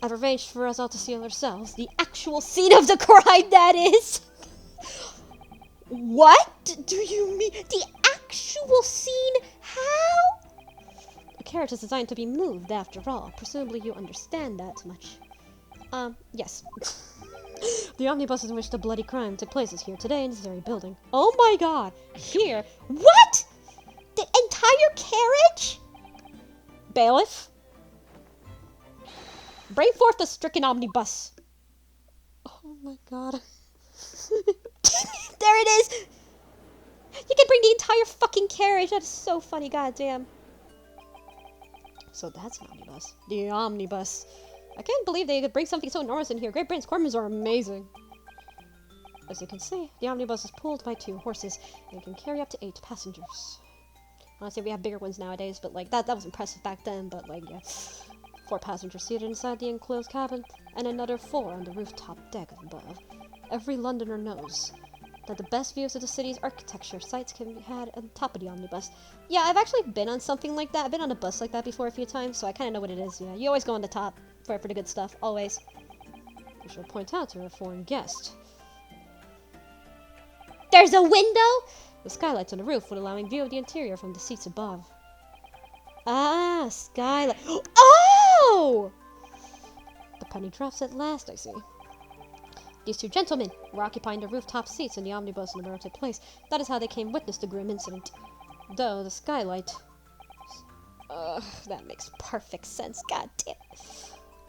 I've arranged for us all to see ourselves the actual scene of the crime, that is. What do you mean? The actual scene? How? A carriage is designed to be moved, after all. Presumably you understand that much. Yes. The omnibus in which the bloody crime took place is here today in this very building. Oh my god! Here? What? And carriage? Bailiff? Bring forth the stricken omnibus. Oh my god. There it is! You can bring the entire fucking carriage. That is so funny, goddamn. So that's an omnibus. The omnibus. I can't believe they could bring something so enormous in here. Great Britain's courtrooms are amazing. As you can see, the omnibus is pulled by 2 horses and can carry up to 8 passengers. Honestly, we have bigger ones nowadays, but like that was impressive back then, but like yeah. 4 passengers seated inside the enclosed cabin, and another 4 on the rooftop deck above. Every Londoner knows that the best views of the city's architecture sites can be had on top of the omnibus. Yeah, I've actually been on something like that. I've been on a bus like that before a few times, so I kind of know what it is. Yeah, you always go on the top for the good stuff, always. I should point out to a foreign guest. There's a window! The skylights on the roof would allowing view of the interior from the seats above. Ah, skylight. Oh! The penny drops at last, I see. These 2 gentlemen were occupying the rooftop seats in the omnibus in the murder took place. That is how they came witness the grim incident. Though the skylight... that makes perfect sense, god damn.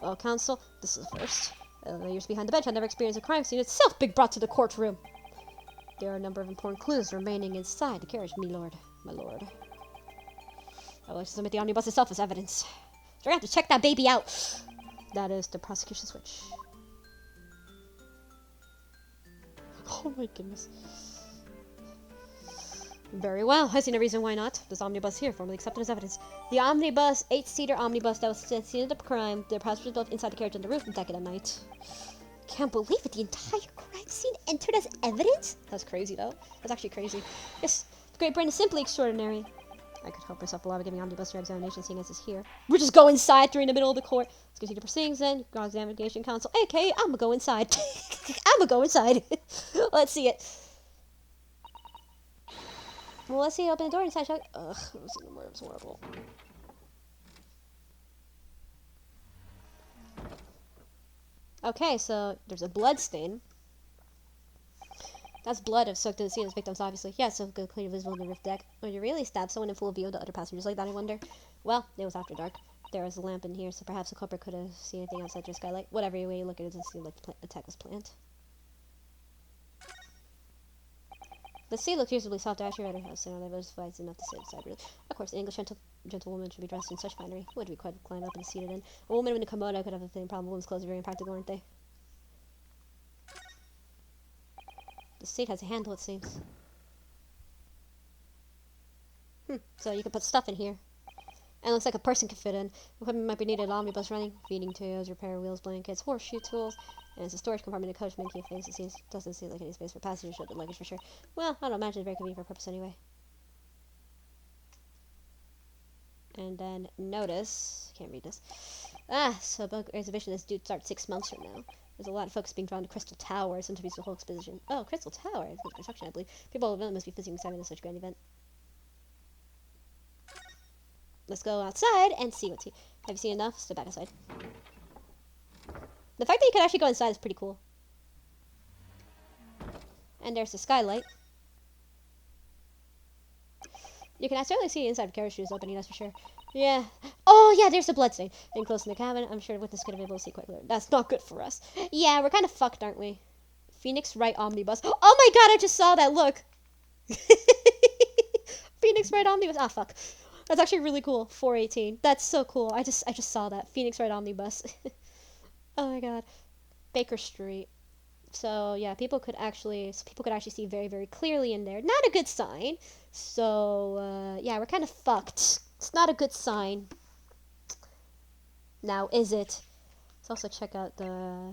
Well, counsel, this is the first. Years behind the bench, I never experienced a crime scene itself being brought to the courtroom. There are a number of important clues remaining inside the carriage, my lord. I will submit the omnibus itself as evidence. So we have to check that baby out. That is the prosecution switch. Oh my goodness. Very well. I see no reason why not. This omnibus here, formally accepted as evidence. The omnibus, 8-seater omnibus that was the scene of the crime. The passengers both inside the carriage on the roof and deck at night. Can't believe it. The entire crime scene entered as evidence? That's crazy, though. That's actually crazy. Yes, the Great Britain is simply extraordinary. I could help myself a lot by giving omnibus your examination, seeing as it's here. We'll just go inside during the middle of the court. Let's continue the proceedings then. Cross-examination counsel. Okay, I'm gonna go inside. I'm gonna go inside. Let's see it. Well, let's see. Open the door inside. Shall we? Ugh, it was horrible. Okay, so there's a blood stain. That's blood soaked in the scene of victims, obviously. Yeah, so good, clearly visible on the roof deck. Would you really stab someone in full view of the other passengers like that, I wonder? Well, it was after dark. There was a lamp in here, so perhaps the culprit could have seen anything outside your skylight. Whatever way you look at it, it doesn't seem like the attack was planned. The sea looked reasonably soft to your other house, and I was wise enough to sit inside. Really. Of course, an English gentlewoman should be dressed in such finery. Would be quite climbed up and seated in. A woman with a kimono could have the same problem. Women's clothes are very impractical, aren't they? The seat has a handle, it seems. So you can put stuff in here. And it looks like a person can fit in. Equipment might be needed. Omnibus running, feeding tools, repair wheels, blankets, horseshoe tools. And it's a storage compartment in coachman key face. It doesn't seem like any space for passengers or the luggage for sure. Well, I don't imagine it's very convenient for a purpose anyway. And then notice, can't read this. So book exhibition is due to start 6 months from now. There's a lot of focus being drawn to Crystal Tower, centerpiece of the whole exposition. Oh, Crystal Tower, it's under construction, I believe. People of Villain must be physically excited in such a grand event. Let's go outside and see what's here. Have you seen enough? Step back outside. The fact that you can actually go inside is pretty cool. And there's the skylight. You can certainly see inside the carriage shoes opening, that's for sure. Yeah. Oh, yeah, there's the bloodstain. Getting close in the cabin, I'm sure the witness could have been able to see quite clearly. That's not good for us. Yeah, we're kind of fucked, aren't we? Phoenix Wright Omnibus. Oh my god, I just saw that, look! Phoenix Wright Omnibus. Ah, fuck. That's actually really cool. 418. That's so cool. I just saw that. Phoenix Wright Omnibus. Oh my god. Baker Street. So yeah, people could actually see very, very clearly in there. Not a good sign. So yeah, we're kind of fucked. It's not a good sign. Now, is it? Let's also check out the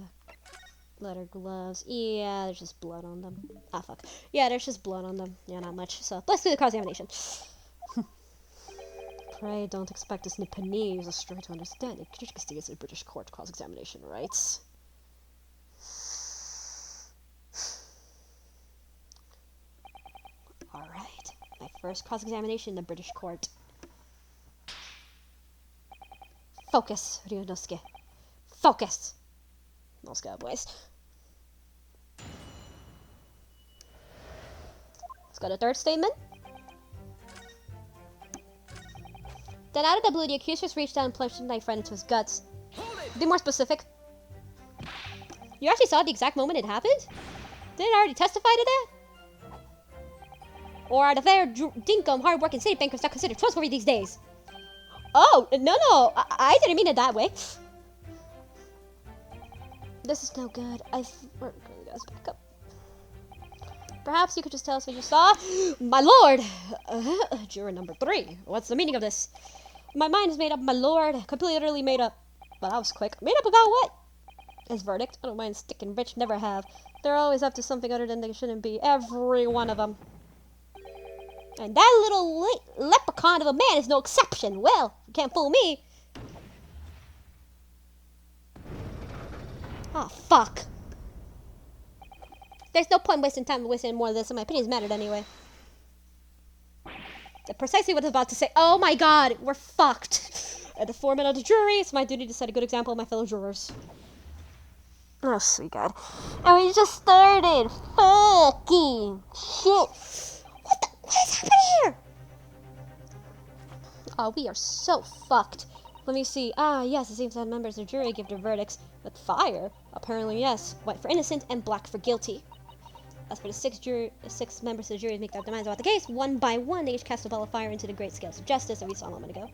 leather gloves. Yeah, there's just blood on them. Ah, fuck. Yeah, there's just blood on them. Yeah, not much. So let's do the cross-examination. Pray don't expect this Nipponese straight to understand it. You can see it's a British court cross-examination, right? Alright. My first cross-examination in the British court. Focus, Ryunosuke. Focus! Let's go, boys. Let's go to third statement. Then out of the blue, the accusers reached out and plunged a knife right into his guts. Be more specific. You actually saw the exact moment it happened? Didn't I already testify to that? Or are the fair dinkum hard-working city bankers not considered trustworthy these days? Oh, no, I didn't mean it that way. This is no good. We're gonna go back up. Perhaps you could just tell us what you saw? My lord! Juror number 3. What's the meaning of this? My mind is made up, my lord. Completely utterly made up. Well, that was quick. Made up about what? His verdict. I don't mind sticking rich, never have. They're always up to something other than they shouldn't be. Every one of them. And that little leprechaun of a man is no exception. Well, you can't fool me. Oh, fuck. There's no point wasting time wasting more of this, and my opinions mattered anyway. That's precisely what I was about to say. Oh my god, we're fucked. As the foreman of the jury, it's my duty to set a good example of my fellow jurors. Oh, sweet god. And we just started. Fucking shit. What is happening here? Oh, we are so fucked. Let me see. Ah, yes, it seems that members of the jury give their verdicts with fire. Apparently, yes. White for innocent and black for guilty. As for the six members of the jury make their demands about the case, one by one, they each cast a ball of fire into the great scales of justice that we saw a moment ago.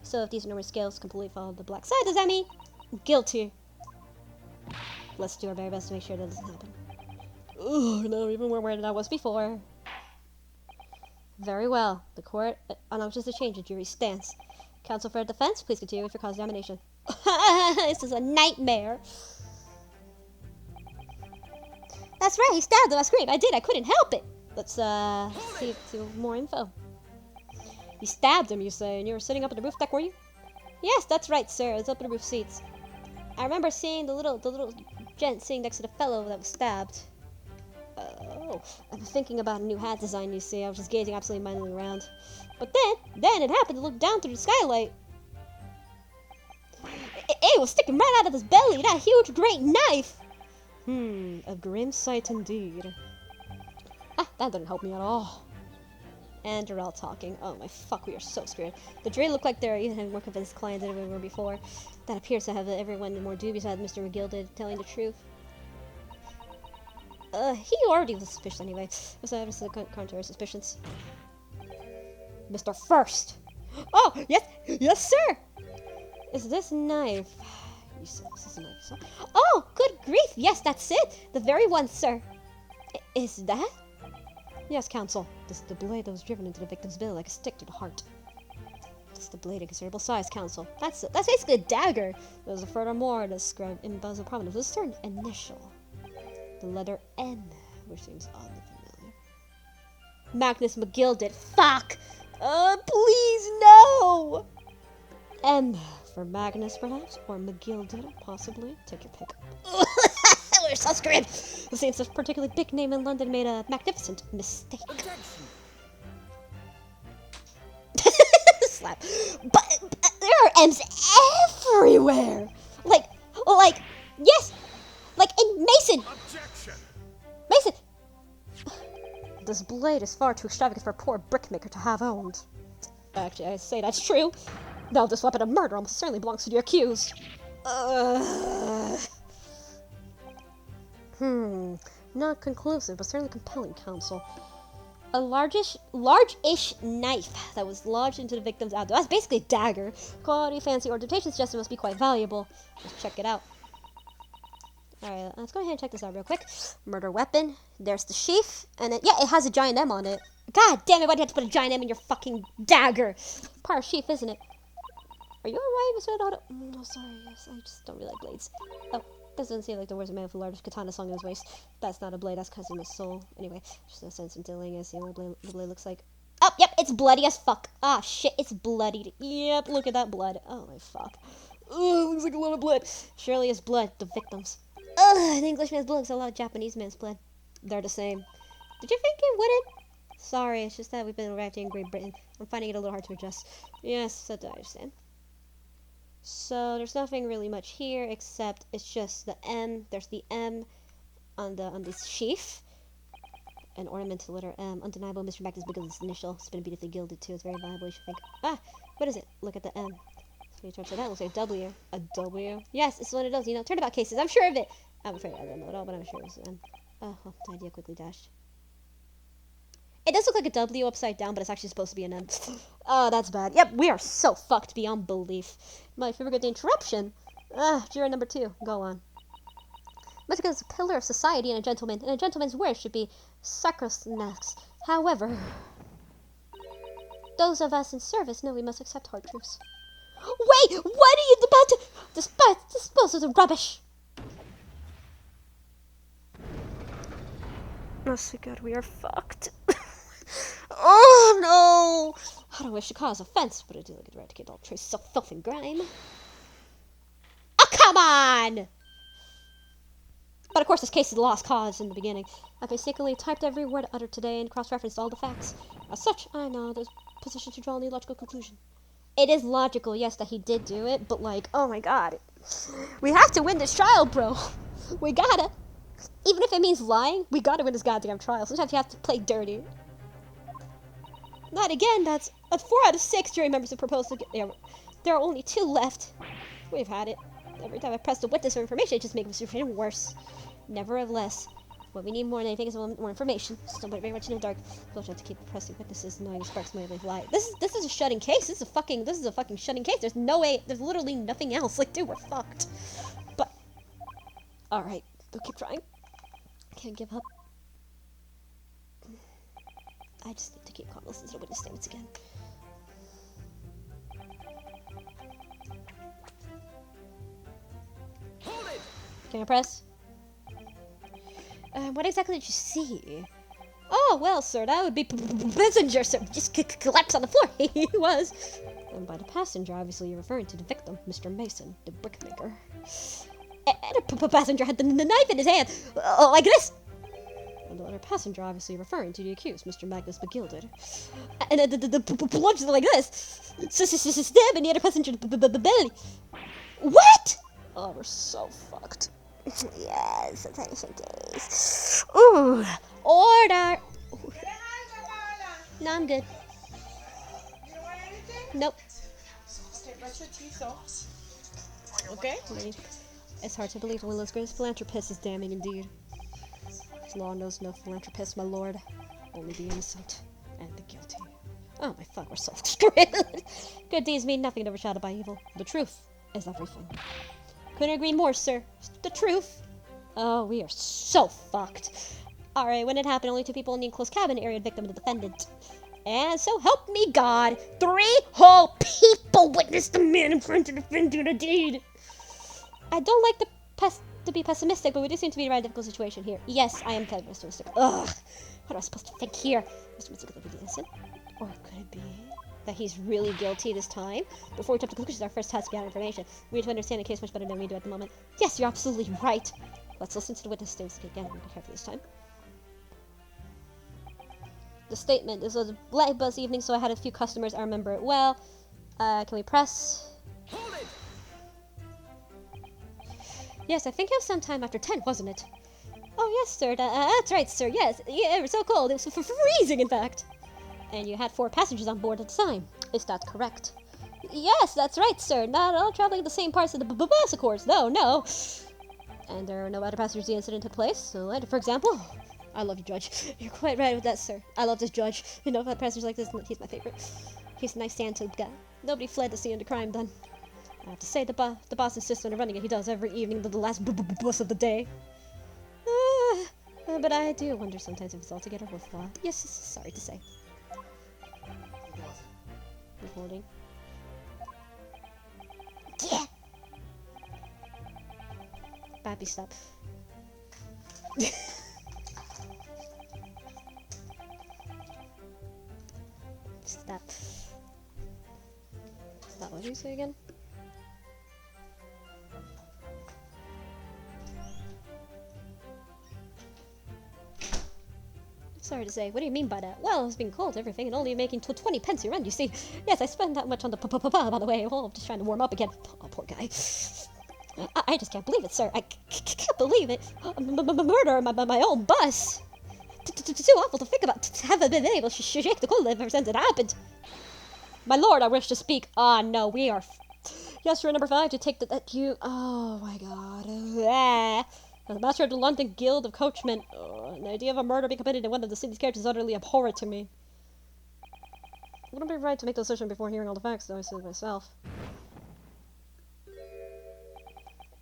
So if these enormous scales completely follow the black side, does that mean guilty? Let's do our very best to make sure that doesn't happen. Ugh, no, even more where than I was before. Very well. The court announces the change in jury's stance. Counsel for defense, please continue with your cross-examination. This is a nightmare. That's right, he stabbed him. I screamed. I did. I couldn't help it. Let's see more info. You stabbed him, you say, and you were sitting up on the roof deck, were you? Yes, that's right, sir. It was up in the roof seats. I remember seeing the little gent sitting next to the fellow that was stabbed. Oh, I was thinking about a new hat design, you see. I was just gazing absolutely mindlessly around. But then it happened to look down through the skylight. It was sticking right out of his belly, that huge great knife! A grim sight indeed. Ah, that didn't help me at all. And they're all talking. Oh my fuck, we are so screwed. The jury look like they're even having more convinced clients than ever were before. That appears to have everyone more dubious about Mr. McGill did, telling the truth. He already was suspicious anyway. So evidence to the contrary suspicions. Mr. First! Oh, yes, sir! Is this knife? You said this is a knife, sir? Oh, good grief! Yes, that's it! The very one, sir! Is that? Yes, counsel. This is the blade that was driven into the victim's belly like a stick to the heart. This is the blade of considerable size, counsel. That's basically a dagger. There's a furthermore described in bezel prominence with a certain initial. The letter N, which seems oddly familiar. Magnus McGill did. Fuck! Please, no! M for Magnus, perhaps? Or McGill did, possibly. Take your pick. We're so screwed! It seems a particularly big name in London made a magnificent mistake. Slap. But there are M's everywhere! Like, yes! Like in Mason! Objection! Mason! This blade is far too extravagant for a poor brickmaker to have owned. Actually, I say that's true. No, this weapon of murder almost certainly belongs to the accused. Not conclusive, but certainly compelling, counsel. A large-ish knife that was lodged into the victim's abdomen. That's basically a dagger. Quality, fancy ornamentation suggested must be quite valuable. Let's check it out. Alright, let's go ahead and check this out real quick. Murder weapon. There's the sheath. And it has a giant M on it. God damn it, why'd you have to put a giant M in your fucking dagger? Part of sheath, isn't it? Are you alright, Mr. Dodo? Oh, sorry, yes, I just don't really like blades. Oh, this doesn't seem like there was a man with a large katana slung in his waist. That's not a blade, that's cousin his soul. Anyway, just no sense in dealing as the only blade the blade looks like. Oh, yep, it's bloody as fuck. Ah, shit, it's bloodied. Yep, look at that blood. Oh, my fuck. Ugh, looks like a lot of blood. Surely it's blood, the victims. Ugh, an Englishman's blood looks a lot of Japanese man's blood. They're the same. Did you think it wouldn't? Sorry, it's just that we've been arrived in Great Britain. I'm finding it a little hard to adjust. Yes, that I understand. So there's nothing really much here except it's just the M. There's the M on this sheath. An ornamental letter M. Undeniable. Mr. Magnus McGill's initial. It's been beautifully gilded too. It's very valuable. You should think. Ah, What is it? Look at the M. So you turn to that, looks like W. A W. Yes, it's one of those, turnabout cases. I'm sure of it. I'm afraid I don't know it all, but I'm sure it's an M. Oh, well, the idea quickly dashed. It does look like a W upside down, but it's actually supposed to be an M. Oh, that's bad. Yep, we are so fucked beyond belief. My favorite good interruption. Juror number 2. Go on. Music is a pillar of society and a gentleman's word should be sacrosanct. However, those of us in service know we must accept hard truths. Wait! What are you about to dispose of the rubbish? Oh, so God, we are fucked. Oh, no! I don't wish to cause offense, but I do look at eradicate all traces of filth and grime. Oh, come on! But of course, this case is a lost cause in the beginning. I basically typed every word uttered today and cross-referenced all the facts. As such, I know there's position to draw any logical conclusion. It is logical, yes, that he did do it, but like, oh my God. We have to win this trial, bro. We gotta. Even if it means lying, we gotta win this goddamn trial. Sometimes you have to play dirty. Not again, that's a 4 out of 6 jury members have proposed to get there. There are only 2 left. We've had it. Every time I press the witness for information, it just makes the situation worse. Nevertheless, what we need more than anything is more information. Still very much in the dark. We'll have to keep pressing witnesses, knowing the sparks may lie. This is a shutting case. This is a fucking shutting case. There's no way. There's literally nothing else. Like, dude, we're fucked. But all right, we'll keep trying. Can't give up. I just need to keep calm. Listen to the witness statements again. Hold it! Can I press? What exactly did you see? Oh, well, sir, that would be passenger, sir. Just collapse on the floor. He was. And by the passenger, obviously you're referring to the victim, Mr. Mason, the brickmaker. And the passenger had the knife in his hand, like this. And the other passenger, obviously referring to the accused, Mr. Magnus McGilded. And the plunge like this. Stabbing the other passenger in the belly. What? Oh, we're so fucked. Yes, attention case. Ooh, order. No, I'm good. Nope. Okay. It's hard to believe Willow's greatest philanthropist is damning indeed. His law knows no philanthropist, my lord. Only the innocent and the guilty. Oh my fuck, we're so screwed. Good deeds mean nothing overshadowed by evil. The truth is everything. Couldn't agree more, sir. The truth. Oh, we are so fucked. Alright, when it happened, only 2 people in the enclosed cabin area, victim and the defendant. And so help me God, 3 whole people witnessed the man in front of the defendant a deed. I don't like to be pessimistic, but we do seem to be in a rather difficult situation here. Yes, I am pessimistic. Ugh. What am I supposed to think here? Mr. Mitchell could be innocent? Or could it be that he's really guilty this time? Before we jump to conclusions, our first task is to gather information. We need to understand the case much better than we do at the moment. Yes, you're absolutely right. Let's listen to the witness statements again. Be careful this time. The statement. This was a light buzz evening, so I had a few customers. I remember it well. Can we press? Hold it! Yes, I think it was sometime after 10, wasn't it? Oh, yes, sir. That's right, sir. Yes. Yeah, it was so cold. It was freezing, in fact. And you had 4 passengers on board at the time. Is that correct? Yes, that's right, sir. Not all traveling the same parts of the bus, of course. No. And there are no other passengers the incident took place. So, for example, I love you, Judge. You're quite right with that, sir. I love this Judge. You know, if passengers like this, he's my favorite. He's a nice stand-to guy. Nobody fled the scene of the crime done. I have to say, the boss insists on running it. He does every evening to the last bus of the day. But I do wonder sometimes if it's altogether worthwhile. Yes, sorry to say. Recording. Yeah! Pappy, stop. Stop. Stop. What did you say again? Sorry to say. What do you mean by that? Well, it's being cold, everything, and only making 20 pence a run, you see. Yes, I spent that much on the by the way. Oh, I'm just trying to warm up again. Oh, poor guy. I just can't believe it, sir. I can't believe it. Murder on my own bus. Too awful to think about. To have been able to shake the cold ever since it happened. My lord, I wish to speak. Ah, no, we are... Yes, you're number 5 to take that you... Oh, my god. As master of the London Guild of Coachmen, the idea of a murder being committed in one of the city's characters is utterly abhorrent to me. Wouldn't be right to make the decision before hearing all the facts, though, I said myself.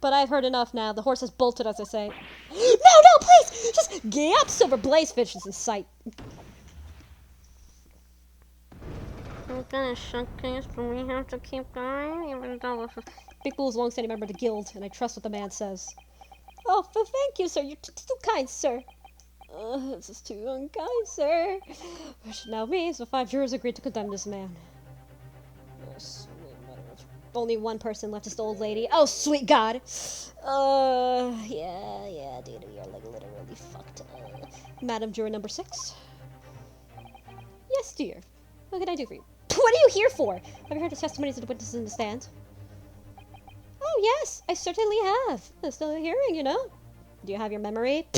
But I've heard enough now. The horse has bolted, as I say. No, please! Just gap! Silver Blazefish is in sight. We're gonna showcase, but we have to keep going, even though Big Bull is a long-standing member of the guild, and I trust what the man says. Oh, thank you, sir. You're too kind, sir. This is too unkind, sir. Which now means the 5 jurors agreed to condemn this man. Oh, sweet mother of... Only one person left, is the old lady. Oh, sweet God. Yeah, dude, we are like literally fucked. Madam Juror number 6. Yes, dear. What can I do for you? What are you here for? Have you heard the testimonies of the witnesses in the stand? Oh, yes, I certainly have. I'm still hearing, you know. Do you have your memory?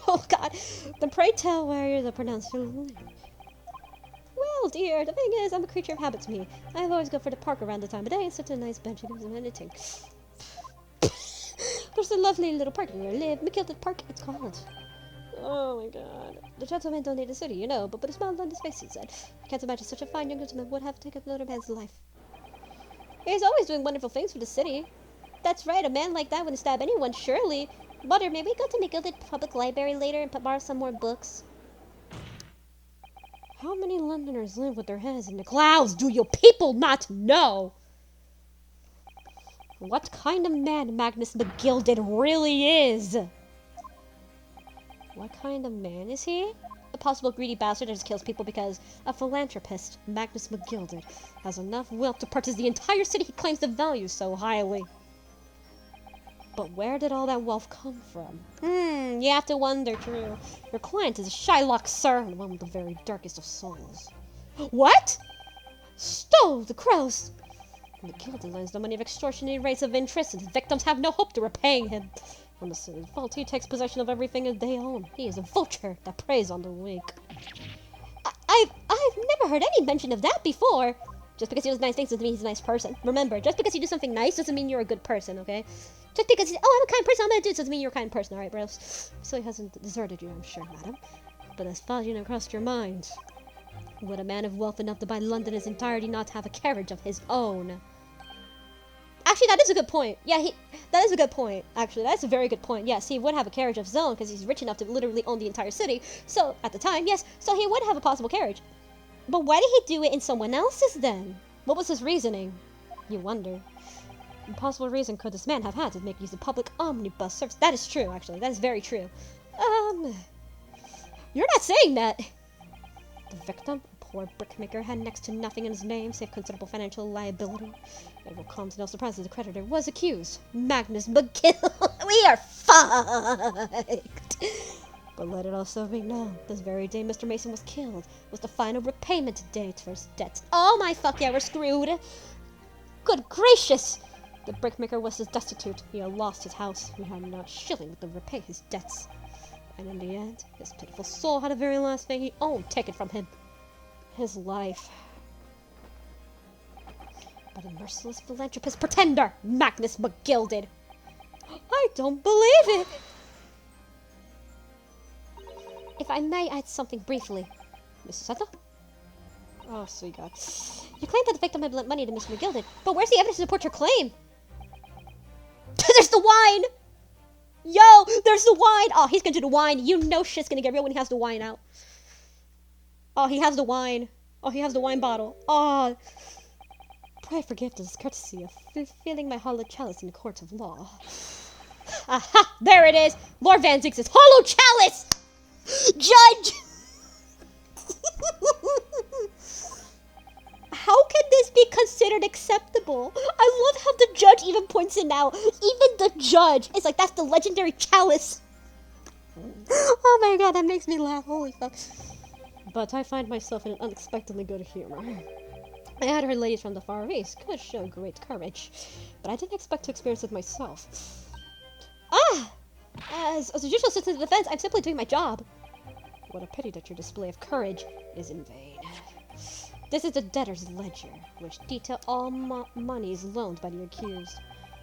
Oh, God. Then pray tell where you're the pronounced your name. Well, dear, the thing is, I'm a creature of habits, me. I always go for the park around the time of day. It's such a nice bench and anything. There's a lovely little park where I live. McGilded Park, it's called. Oh my god. The gentleman donated the city, you know, but put a smile on his face, he said. I can't imagine such a fine young gentleman would have taken another man's life. He's always doing wonderful things for the city. That's right, a man like that wouldn't stab anyone, surely. Mother, may we go to McGilded Public Library later and borrow some more books? How many Londoners live with their heads in the clouds? Do you people not know? What kind of man Magnus McGilded really is? What kind of man is he? A possible greedy bastard that just kills people because a philanthropist, Magnus McGilded, has enough wealth to purchase the entire city he claims to value so highly. But where did all that wealth come from? You have to wonder, true. Your client is a Shylock, sir, and one with the very darkest of souls. What? Stole the crows! McGilded lends the money of extortionate rates of interest, and his victims have no hope to repay him. When the city fault, he takes possession of everything that they own. He is a vulture that preys on the weak. I've never heard any mention of that before. Just because he does nice things doesn't mean he's a nice person. Remember, just because you do something nice doesn't mean you're a good person, okay? Just because I'm a kind person, I'm gonna do it doesn't mean you're a kind person, alright, bros? So he hasn't deserted you, I'm sure, madam. But as far as you know, crossed your mind. Would a man of wealth enough to buy London in its entirety not have a carriage of his own? Actually, that is a good point. Yeah, that is a good point. Actually, that's a very good point. Yes, he would have a carriage of his own because he's rich enough to literally own the entire city. So, at the time, yes, so he would have a possible carriage. But why did he do it in someone else's then? What was his reasoning? You wonder. What possible reason could this man have had to make use of public omnibus service? That is true, actually. That is very true. You're not saying that. The victim, a poor brickmaker, had next to nothing in his name save considerable financial liability. It will come to no surprise that the creditor was accused. Magnus McGill. We are fucked. But let it also be known, this very day Mr. Mason was killed was the final repayment date for his debts. Oh my fuck, yeah, we're screwed. Good gracious! The brickmaker was destitute. He had lost his house. He had not a shilling to repay his debts. And in the end, his pitiful soul had the very last thing he owned taken from him. His life. But a merciless philanthropist pretender, Magnus McGilded. I don't believe it! If I may add something briefly. Mrs. Setta? Oh, sweet God. You claim that the victim had lent money to Mr. McGilded, but where's the evidence to support your claim? There's the wine! Yo, there's the wine! Oh, he's gonna do the wine. You know shit's gonna get real when he has the wine out. Oh, he has the wine. Oh, he has the wine bottle. Oh. Pray forgive this courtesy of filling my hollow chalice in the courts of law. Aha! There it is! Lord Van Zix's hollow chalice! Judge! How can this be considered acceptable? I love how the judge even points it out. Even the judge is like, that's the legendary chalice. Oh my god, that makes me laugh. Holy fuck. But I find myself in an unexpectedly good humor. I had heard ladies from the Far East could show great courage, but I didn't expect to experience it myself. As a judicial assistant to the defense, I'm simply doing my job. What a pity that your display of courage is in vain. This is the debtor's ledger, which detail all monies loaned by the accused.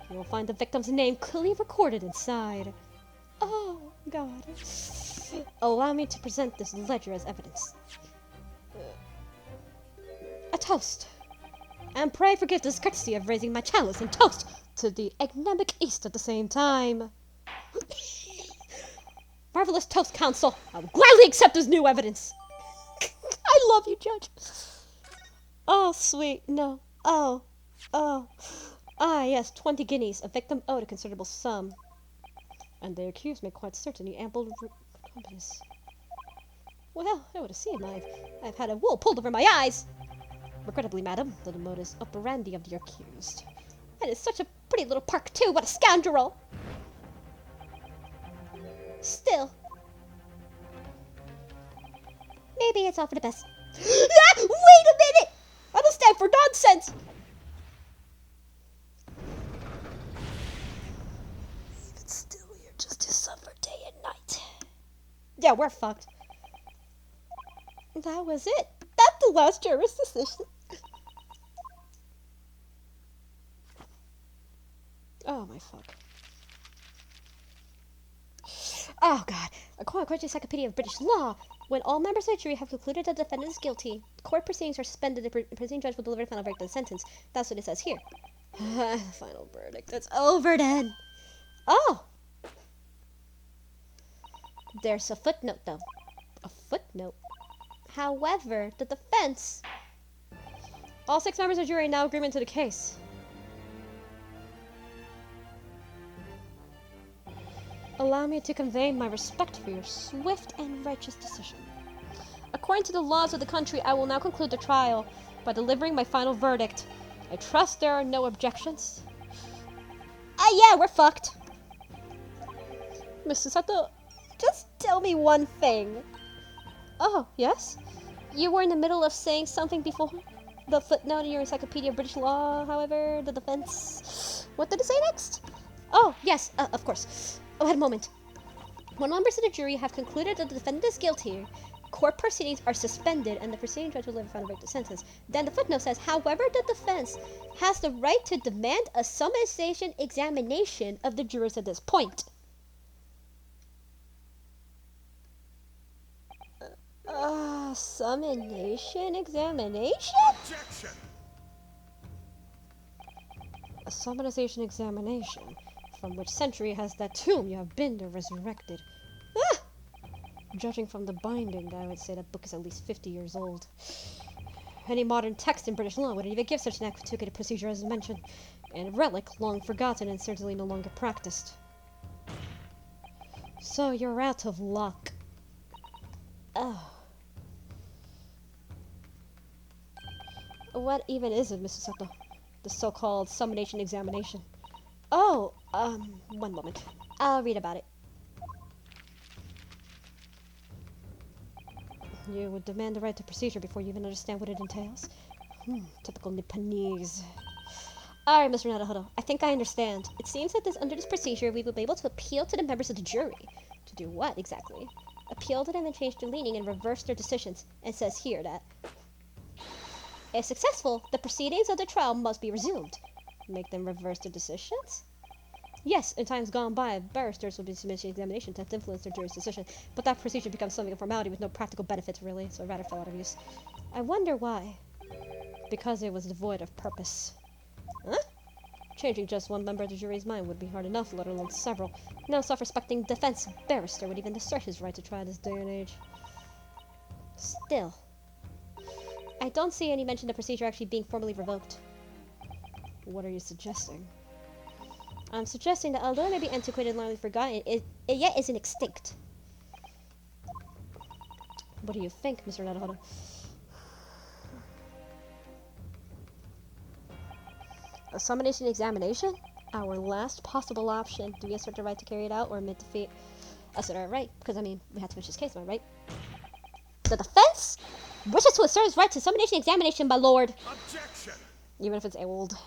You will find the victim's name clearly recorded inside. Oh, God. Allow me to present this ledger as evidence. A toast. And pray forgive this courtesy of raising my chalice and toast to the economic east at the same time. Marvelous toast, counsel. I will gladly accept this new evidence. I love you, Judge. Oh, sweet. No. Oh. Ah, yes, 20 guineas. A victim owed a considerable sum. And the accused made quite certain he ample recompense. Well, I would assume I've had a wool pulled over my eyes. Regrettably, madam, the modus operandi of the accused. And it's such a pretty little park, too. What a scoundrel! Still, maybe it's all for the best. Ah, wait a minute! I don't stand for nonsense! Even still, you're just to suffer day and night. Yeah, we're fucked. That was it. That's the last jury's decision. Oh my fuck. Oh god. According to the Encyclopedia of British Law, when all members of the jury have concluded that the defendant is guilty, court proceedings are suspended. The presiding judge will deliver the final verdict of the sentence. That's what it says here. Final verdict. It's over then. Oh. There's a footnote though. A footnote. However, the defense. All 6 members of the jury are now agreement to the case. Allow me to convey my respect for your swift and righteous decision. According to the laws of the country, I will now conclude the trial by delivering my final verdict. I trust there are no objections. Yeah, we're fucked. Mr. Sato, just tell me one thing. Oh, yes? You were in the middle of saying something before the footnote in your Encyclopedia of British Law, however, the defense. What did it say next? Oh, yes, of course. Oh, wait a moment. When members of the jury have concluded that the defendant is guilty, court proceedings are suspended and the proceeding judge will deliver final verdict of sentence. Then the footnote says, however, the defense has the right to demand a summarization examination of the jurors at this point. Summarization examination? Objection! A summarization examination. From which century has that tomb you have been resurrected? Ah! Judging from the binding, I would say that book is at least 50 years old. Any modern text in British law would even give such an antiquated procedure as mentioned, and a relic long forgotten and certainly no longer practiced. So you're out of luck. Oh. What even is it, Mr. Sato? The so-called summarization examination. Oh, one moment. I'll read about it. You would demand the right to procedure before you even understand what it entails? Typical Nipponese. Alright, Mr. Naruhodo, I think I understand. It seems that under this procedure, we will be able to appeal to the members of the jury. To do what, exactly? Appeal to them and change their leaning and reverse their decisions. It says here that, if successful, the proceedings of the trial must be resumed. Make them reverse their decisions? Yes, in times gone by, barristers will be submitting examinations to influence their jury's decision, but that procedure becomes something of formality with no practical benefits, really, so it rather fell out of use. I wonder why. Because it was devoid of purpose. Huh? Changing just one member of the jury's mind would be hard enough, let alone several. No self-respecting defense barrister would even assert his right to try this day and age. Still, I don't see any mention of the procedure actually being formally revoked. What are you suggesting? I'm suggesting that although it may be antiquated and largely forgotten, it yet isn't extinct. What do you think, Mr. Naruhodo? A summarization examination? Our last possible option. Do we assert the right to carry it out or admit defeat? Assert our right, because I mean, we have to finish this case, am I right? The defense wishes to assert his right to summarization examination, my lord. Objection! Even if it's old.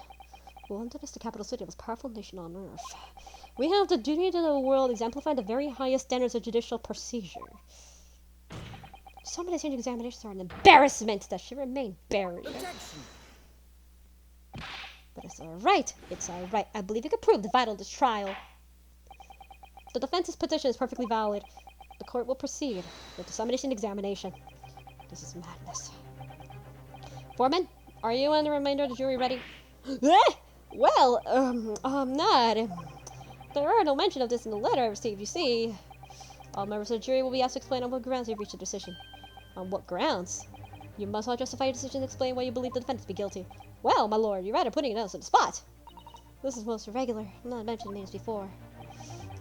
London is the capital city of the most powerful nation on earth. We have the duty to the world exemplifying the very highest standards of judicial procedure. Some of these examinations are an embarrassment that should remain buried. Objection! But it's alright. It's alright. I believe you can prove the vital of this trial. The defense's petition is perfectly valid. The court will proceed with the summation examination. This is madness. Foreman, are you and the remainder of the jury ready? Well, I'm not. There are no mention of this in the letter I received, you see. All members of the jury will be asked to explain on what grounds they've reached a decision. On what grounds? You must all justify your decision and explain why you believe the defendant to be guilty. Well, my lord, you're rather putting us on the spot. This is most irregular. I'm not mentioned names before.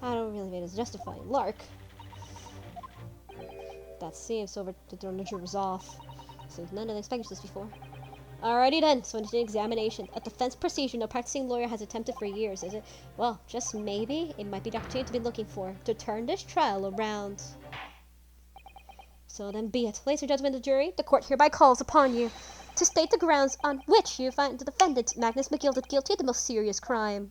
I don't really mean as justifying lark. That seems so to throw the jurors off. Seems none of them expected this before. Alrighty then, so into the examination. A defense procedure no practicing lawyer has attempted for years, is it? Well, just maybe it might be the opportunity to be looking for, to turn this trial around. So then be it. Ladies and gentlemen of the jury, the court hereby calls upon you to state the grounds on which you find the defendant, Magnus McGilded, guilty of the most serious crime.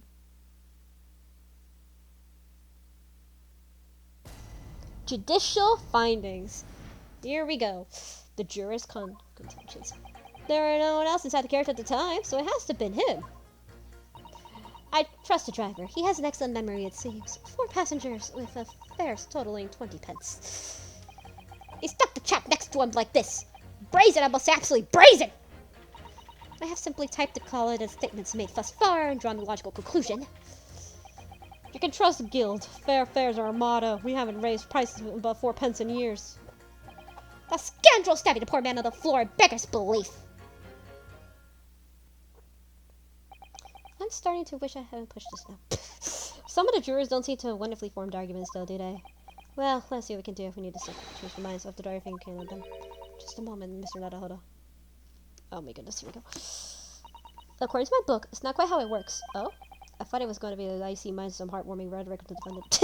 Judicial findings. Here we go. The jurors' contentions. There were no one else inside the carriage at the time, so it has to have been him. I trust the driver. He has an excellent memory, it seems. 4 passengers with fares totaling 20 pence. He stuck the chap next to him like this. Brazen, I must say, absolutely brazen! I have simply typed the call it as statements made thus far and drawn the logical conclusion. You can trust the guild. Fair fares are our motto. We haven't raised prices above 4 pence in years. The scoundrel stabbing the poor man on the floor beggars belief. I'm starting to wish I hadn't pushed this now. Some of the jurors don't seem to have wonderfully formed arguments, though, do they? Well, let's see what we can do if we need to change the minds of the driving can of them. Just a moment, Mr. Nadahoda. Oh my goodness, here we go. According to my book, it's not quite how it works. Oh? I thought it was going to be the icy minds of some heartwarming rhetoric of the defendant.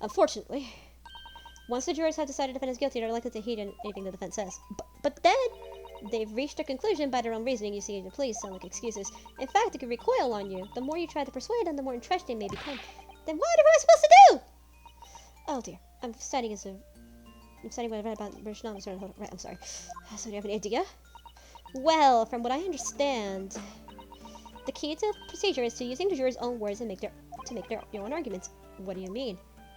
Unfortunately. Once the jurors have decided the defendant is guilty, they're likely to heed anything the defense says. But then, they've reached a conclusion by their own reasoning. You see, the police sound like excuses. In fact, they could recoil on you. The more you try to persuade them, the more entrenched they may become. Then what am I supposed to do? Oh dear, I'm studying what I read about British novels. Right, I'm sorry. So do you have any idea? Well, from what I understand, the key to the procedure is to using the jurors' own words and make their own arguments. What do you mean?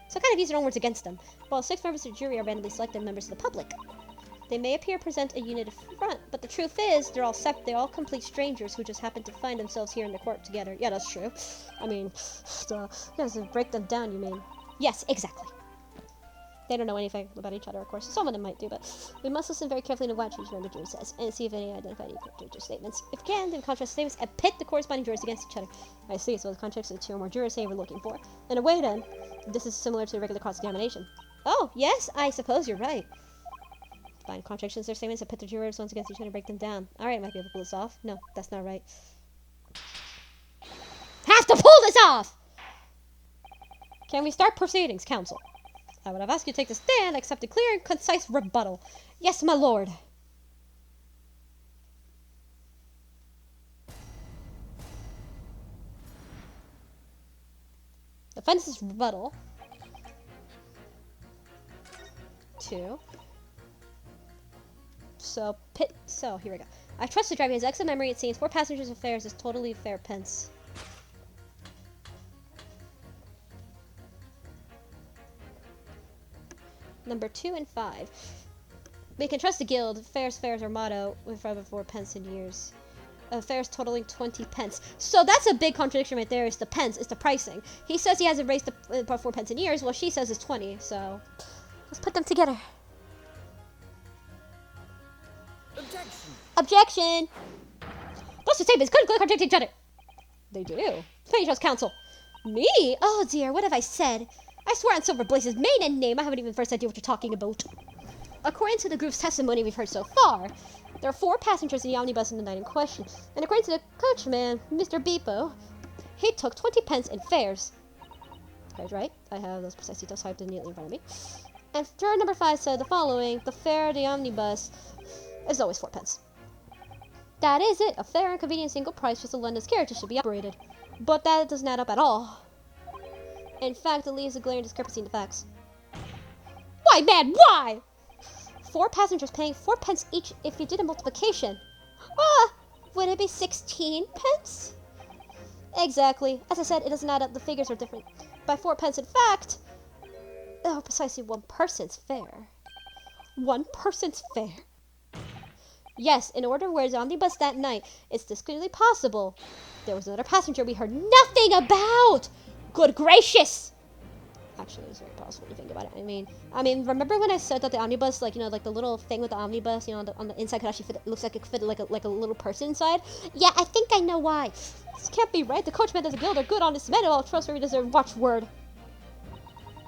So kind of use their own words against them. While 6 members of the jury are randomly selected members of the public. They may appear present a united front, but the truth is, they're all complete strangers who just happen to find themselves here in the court together. Yeah, that's true. I mean, you have to break them down, you mean? Yes, exactly. They don't know anything about each other, of course. Some of them might do, but we must listen very carefully to what each one of the jurors says, and see if any identify any contradictory statements. If we can, then contrast statements and pit the corresponding jurors against each other. I see, so the contradicts of 2 or more jurors say we're looking for. In a way, then, this is similar to a regular cross-examination. Oh, yes, I suppose you're right. Find contradictions in their statements and pit the jurors ones against each other and break them down. Alright, I might be able to pull this off. No, that's not right. Have to pull this off! Can we start proceedings, counsel? I would have asked you to take the stand, accept a clear and concise rebuttal. Yes, my lord. Defense's rebuttal. 2. So, here we go. I trust the driver has excellent memory, it seems. 4 passengers and fares is totally fair pence. Number 2 and 5. We can trust the guild. Fares our motto with over 4 pence in years. Fares totaling 20 pence. So that's a big contradiction right there. It's the pence. It's the pricing. He says he hasn't raised about 4 pence in years. Well, she says it's 20. So let's put them together. Objection! Objection! Those two statements couldn't contradict each other. They do. Please trust counsel. Me? Oh dear, what have I said? I swear on Silver Blaze's maiden name, I haven't even first idea what you're talking about. According to the group's testimony we've heard so far, there are 4 passengers in the omnibus in the night in question, and according to the coachman, Mr. Beepo, he took 20 pence in fares. That's right, I have those precise details typed immediately in front of me. And juror number 5 said the following: the fare of the omnibus is always 4 pence. That is it, a fair and convenient single price just as London's carriages should be operated. But that doesn't add up at all. In fact, it leaves a glaring discrepancy in the facts. Why, man, why? 4 passengers paying 4 pence each if you did a multiplication. Ah! Would it be 16 pence? Exactly. As I said, it doesn't add up. The figures are different. By 4 pence, in fact, precisely 1 person's fare. 1 person's fare. Yes, in order where the omnibus that night, it's distinctly possible there was another passenger we heard nothing about. Good gracious! Actually, it's very possible to think about it. I mean, remember when I said that the omnibus, like, like the little thing with the omnibus, on the inside could actually fit, it looks like it could fit like a little person inside? Yeah, I think I know why. This can't be right. The coachmen of the guild are good, honest men, all trustworthy deserve watchword.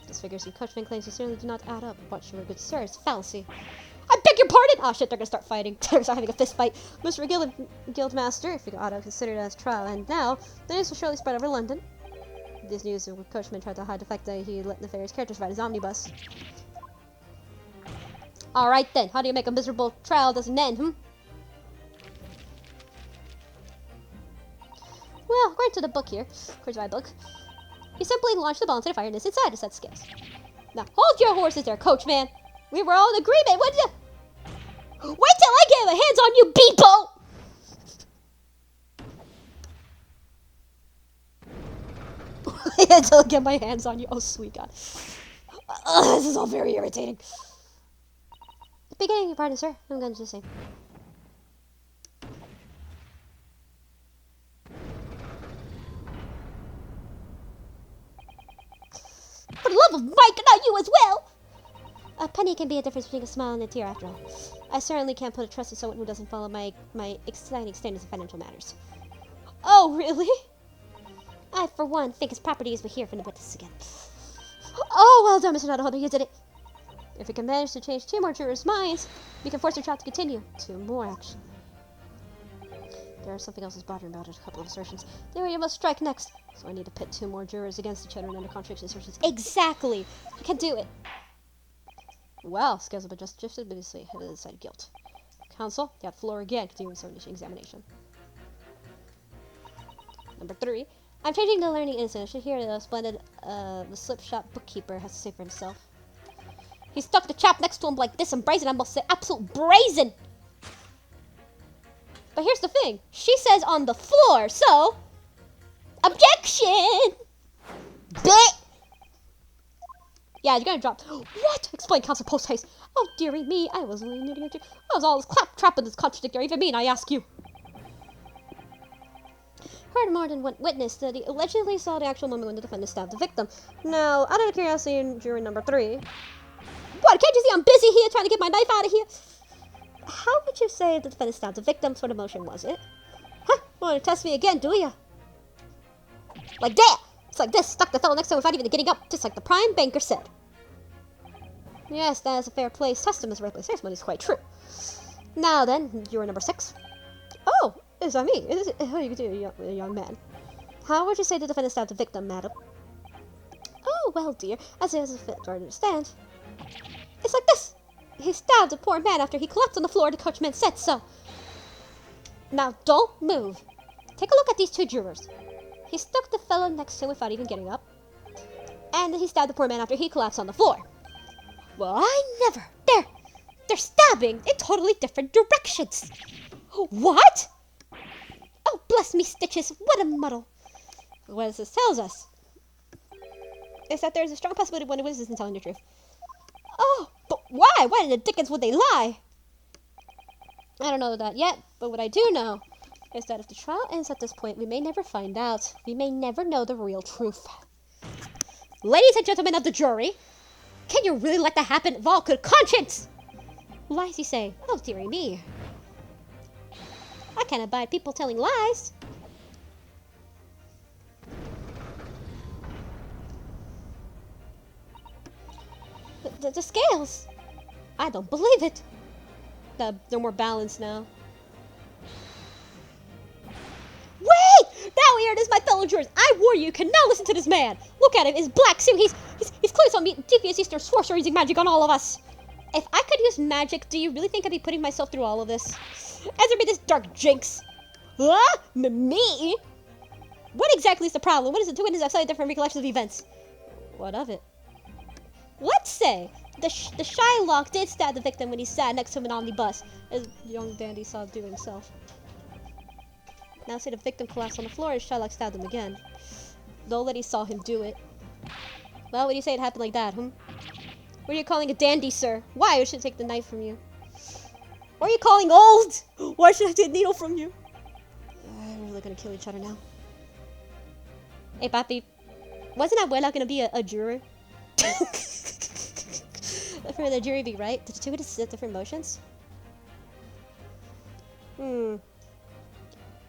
This figures your coachman claims you certainly do not add up. Watchword, good sir, it's fallacy. I beg your pardon! Oh shit, they're gonna start fighting. They're gonna start having a fist fight. Mr. Guildmaster, if you ought to consider it as trial, and now, the news will surely spread over London. This news of coachman tried to hide the fact that he let nefarious characters ride his omnibus. Alright then, how do you make a miserable trial doesn't end, Well, according to the book here, according to my book, he simply launched the ball into the fire and is inside to set scales. Now, hold your horses there, coachman! We were all in agreement, wouldn't you? Wait till I get my hands on you, people! Until I get my hands on you. Oh, sweet God. This is all very irritating. Beginning your pardon, sir. I'm going to do the same. For the love of Mike, not you as well! A penny can be a difference between a smile and a tear, after all. I certainly can't put a trust in someone who doesn't follow my exciting standards of financial matters. Oh, really? I, for one, think his property is here from the witness again. Oh, well done, Mr. Nuttleholder, you did it. If we can manage to change 2 more jurors' minds, we can force the trial to continue. 2 more, actually. There's something else that's bothering about it. A couple of assertions. There you must strike next. So I need to pit 2 more jurors against each other and under contradiction assertions. Exactly! You can do it! Well, scales have been just shifted, but it's a side of guilt. Counsel, you have the floor again. Continuing this examination. Number 3. I'm changing the learning instant. I should hear the splendid, the slipshod bookkeeper has to say for himself. He stuck the chap next to him like this and brazen. I must say, absolute brazen! But here's the thing. She says on the floor, so... Objection! Bit! Yeah, you're gonna drop. What? Explain, counsel, post haste. Oh, dearie me, I was only knitting at you. What was all this claptrap and this contradictory? Even mean, I ask you. Heard more than one witness that he allegedly saw the actual moment when the defendant stabbed the victim. Now, out of curiosity, in jury number 3. What? Can't you see I'm busy here trying to get my knife out of here? How would you say the defendant stabbed the victim? What sort of motion was it? Huh? Want to test me again, do ya? Like that! It's like this, stuck the fellow next to him without even getting up, just like the prime banker said. Yes, that is a fair place. Test him as a right place. This one is quite true. Now then, juror number 6. Oh, is that me? How do you do, young man? How would you say the defendant stabbed the victim, madam? Oh, well, dear, as it is fit to understand. It's like this. He stabbed a poor man after he collapsed on the floor. The coachman said so. Now, don't move. Take a look at these 2 jurors. He stuck the fellow next to him without even getting up. And then he stabbed the poor man after he collapsed on the floor. Well, I never. They're stabbing in totally different directions. What? Oh, bless me stitches. What a muddle. What this tells us is that there's a strong possibility one of witnesses isn't telling the truth. Oh, but why? Why in the dickens would they lie? I don't know that yet, but what I do know is that if the trial ends at this point, we may never find out. We may never know the real truth. Ladies and gentlemen of the jury, can you really let that happen of all good conscience? Lies, you say? Oh, dearie me. I can't abide people telling lies. The scales. I don't believe it. They're more balanced now. Wait! Now here it is, my fellow jurors. I warn you cannot listen to this man. Look at him, his black suit. He's clearly some devious Eastern sorcerer using magic on all of us. If I could use magic, do you really think I'd be putting myself through all of this? Answer me this dark jinx. Huh? Me? What exactly is the problem? What is it? 2 witnesses have slightly different recollections of events. What of it? Let's say the Shylock did stab the victim when he sat next to him in an omnibus, as young Dandy saw do himself. Now say the victim collapsed on the floor and Shylock stabbed him again. Nobody saw him do it. Well, when you say it happened like that, What are you calling a dandy, sir? Why? I should take the knife from you. What are you calling old? Why should I take a needle from you? We're really gonna kill each other now. Hey, Papi. Wasn't Abuela gonna be a juror? For the jury be right? Did the two get to different motions? It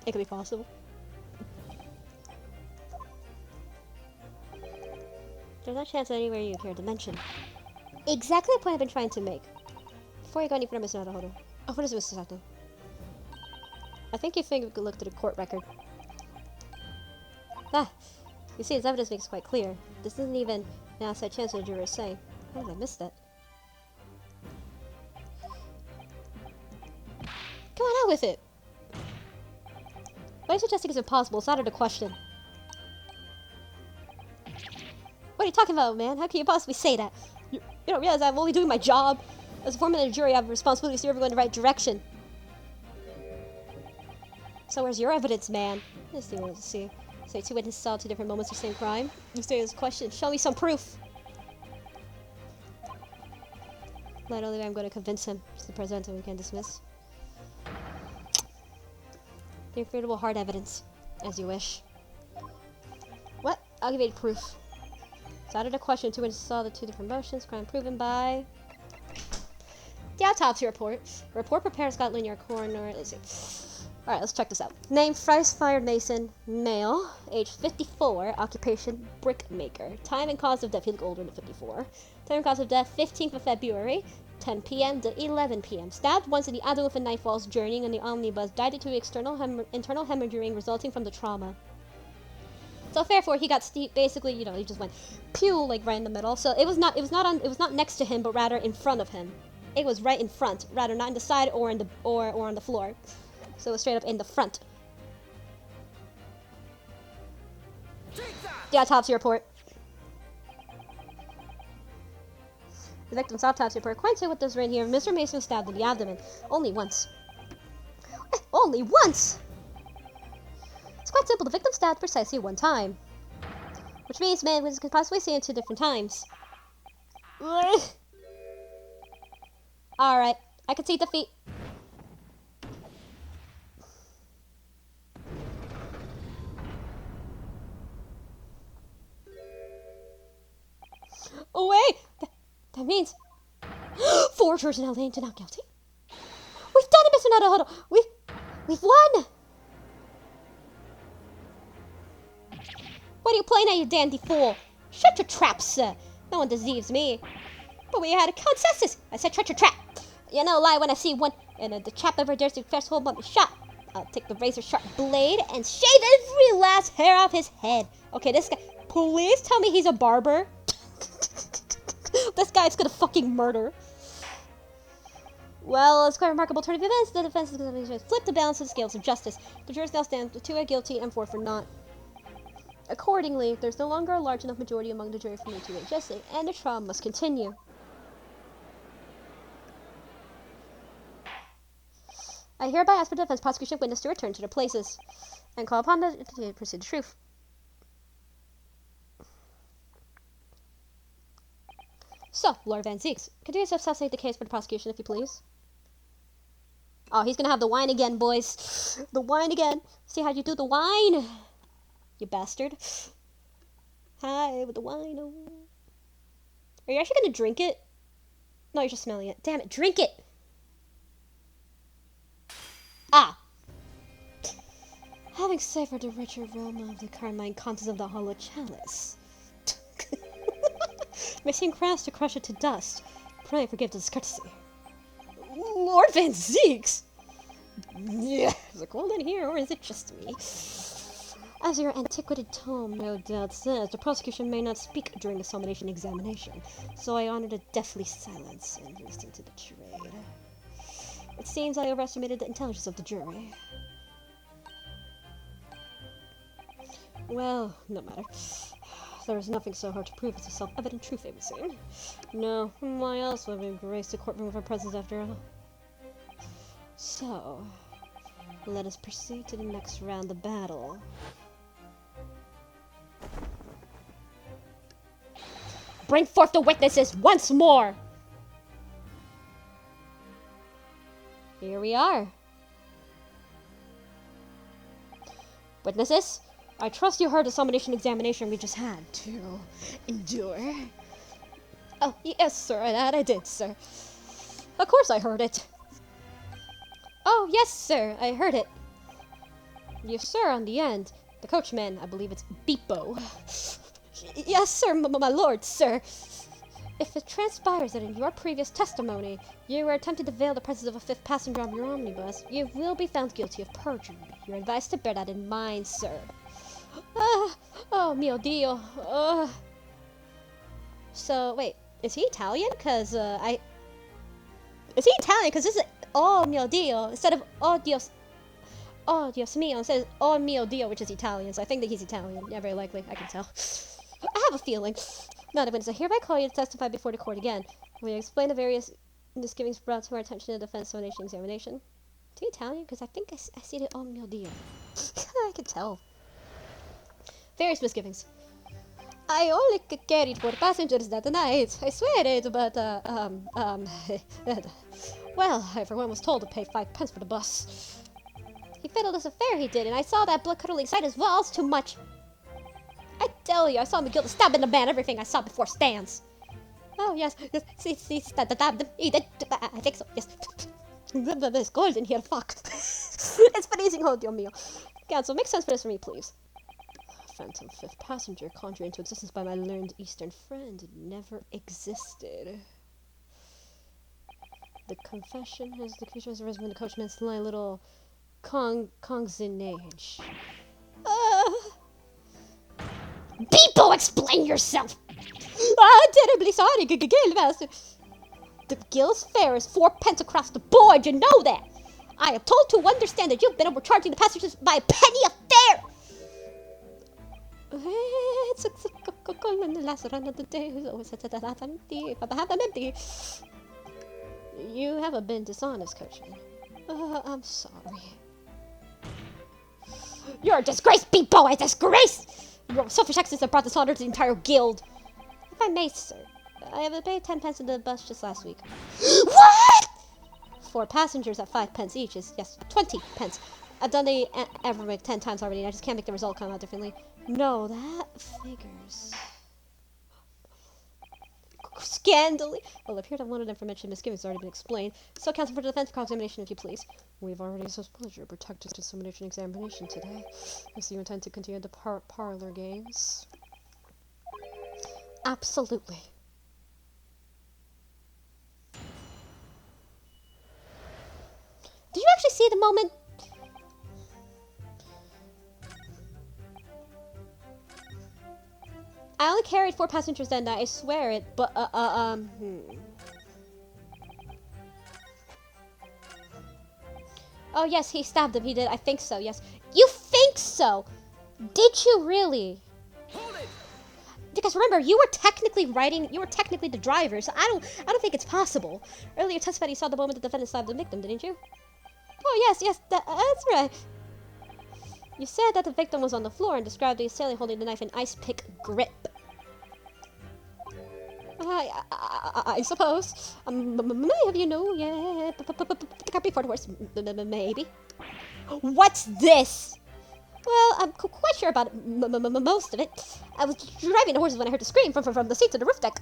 could be possible. There's no chance anywhere you care to mention. Exactly the point I've been trying to make. Before you go any further, Mr. Naruhodo. Oh, what is Mr. Sato? I think you think we could look to the court record. You see, his evidence makes it quite clear. This isn't even an outside chance of the jurors saying. How did I miss that? Come on out with it! What are you suggesting is impossible? It's out of the question. What are you talking about, man? How can you possibly say that? You don't realize I'm only doing my job. As a foreman of the jury, I have a responsibility to steer everyone in the right direction. So where's your evidence, man? Let's see what I want to see. Say two witnesses saw two different moments of the same crime. You say this question. Show me some proof. Not only am I going to convince him to present him, we can dismiss. The incredible hard evidence, as you wish. What? I'll give you proof. So out of the question, two witnesses saw the two different motions. Crime proven by the autopsy report. Report prepared Scotland Yard coroner. Let's see. Alright, let's check this out. Name, Fired Mason, male, age 54, occupation, brickmaker. Time and cause of death, he looked older than 54. Time and cause of death, 15th of February, 10 p.m. to 11 p.m. Stabbed once in the abdomen with a knife whilst journeying in the omnibus. Died due to internal hemorrhaging resulting from the trauma. So therefore, he got basically, he just went pew, like right in the middle. So it was not next to him, but rather in front of him. It was right in front, rather not in the side or in the or on the floor. So it was straight up in the front. The autopsy report. The victim's autopsy report. Quite say what this right here. Mr. Mason was stabbed in the abdomen. Only once. Only once! It's quite simple. The victim stabbed precisely one time. Which means man could possibly say it two different times. Alright. I can see the feet. Oh wait! That means 4 jurors now laying to not guilty. We've done it, Mr. Naruhodo! We've won! What are you playing at, you dandy fool? Shut your trap, sir. No one deceives me. But we had a consensus. I said shut your trap. You know, lie when I see one, and the chap ever dares to first hold up a shot. I'll take the razor sharp blade and shave every last hair off his head. Okay, this guy, please tell me he's a barber. This guy's gonna fucking murder. Well, it's quite a remarkable turn of events. The defense is going to flip the balance of the scales of justice. The jurors now stand with 2 are guilty and 4 for not. Accordingly, there's no longer a large enough majority among the jury for me to make justice, and the trial must continue. I hereby ask for the defense, prosecution, witness to return to their places, and call upon the to pursue the truth. So, Lord Van Zieks, could you assassinate the case for the prosecution, if you please? Oh, he's gonna have the wine again, boys. The wine again. See how you do the wine, you bastard. Hi, with the wine. Oh. Are you actually gonna drink it? No, you're just smelling it. Damn it, drink it! Ah! Having savored the rich aroma of the carmine contents of the hollow chalice. May seem crass to crush it to dust. Pray forgive the discourtesy. Lord Van Zieks! Yeah, is it cold in here, or is it just me? As your antiquated tome no doubt says, the prosecution may not speak during the summation examination, so I honor the deathly silence and listen to the trade. It seems I overestimated the intelligence of the jury. Well, no matter. there is nothing so hard to prove as a self-evident truth, it would seem. No, why else would we grace the courtroom with our presence after all? So, let us proceed to the next round of battle. Bring forth the witnesses once more! Here we are. Witnesses, I trust you heard the summation examination we just had to endure. Oh, yes, sir, that I did, sir. Of course I heard it. Oh, yes, sir, I heard it. Yes, sir, on the end. The coachman, I believe it's Beepo. Yes, sir, my lord, sir. If it transpires that in your previous testimony you were attempting to veil the presence of a fifth passenger on your omnibus, you will be found guilty of perjury. You're advised to bear that in mind, sir. Oh, mio Dio. So, wait, is he Italian? Is he Italian? Because this is oh mio Dio instead of oh Dios mio. It says oh mio Dio, which is Italian, so I think that he's Italian. Yeah, very likely. I can tell. I have a feeling. Madam Witness, I hereby call you to testify before the court again. Will you explain the various misgivings brought to our attention in the defense summation examination? Is he Italian? Because I think I see the oh mio Dio. I can tell. Various misgivings. I only carried 4 passengers that night. I swear it, but, well, I for one was told to pay 5 pence for the bus. He fiddled us a fare, he did, and I saw that blood-curdling sight as well. It's too much. I tell you, I saw McGilda stabbing the man. Everything I saw before stands. Oh, yes, see, he did, I think so, yes. There's gold in here, fuck. It's freezing, oh, Dio mio. Counsel, make sense for this for me, please. Phantom fifth passenger conjured into existence by my learned Eastern friend never existed. The confession has the creature has arisen from the coachman's sly little conzinage. Beepo, explain yourself! I'm terribly sorry, Gilmaster. The Gil's fare is 4 pence across the board, you know that! I am told to understand that you've been overcharging the passengers by a penny a fare! It's the last run of the day. Empty. You haven't been dishonest, coachman. I'm sorry. You're a disgrace, Beepo! A disgrace! Your selfish actions have brought dishonor to the entire guild. If I may, sir, I have paid 10 pence in the bus just last week. What? 4 passengers at 5 pence each is, yes, 20 pence. I've done the average 10 times already, and I just can't make the result come out differently. No, that figures. Scandally. Well, it appeared that one of them for mentioned misgivings has already been explained. So, counsel for the defense cross-examination, if you please. We've already such pleasure protected to summation examination today. I see you intend to continue the parlor games. Absolutely. Did you actually see the moment? I only carried 4 passengers that night, I swear it, but, Oh, yes, he stabbed him, he did, I think so, yes. You think so? Did you really? Hold it! Because remember, you were technically the driver, so I don't think it's possible. Earlier testified you saw the moment the defendant stabbed the victim, didn't you? Oh, yes, that's right. You said that the victim was on the floor and described the assailant holding the knife in ice pick grip. I suppose. May have you know, yeah. Before the horse, maybe. What's this? Well, I'm quite sure about most of it. I was driving the horses when I heard the scream from the seat to the roof deck.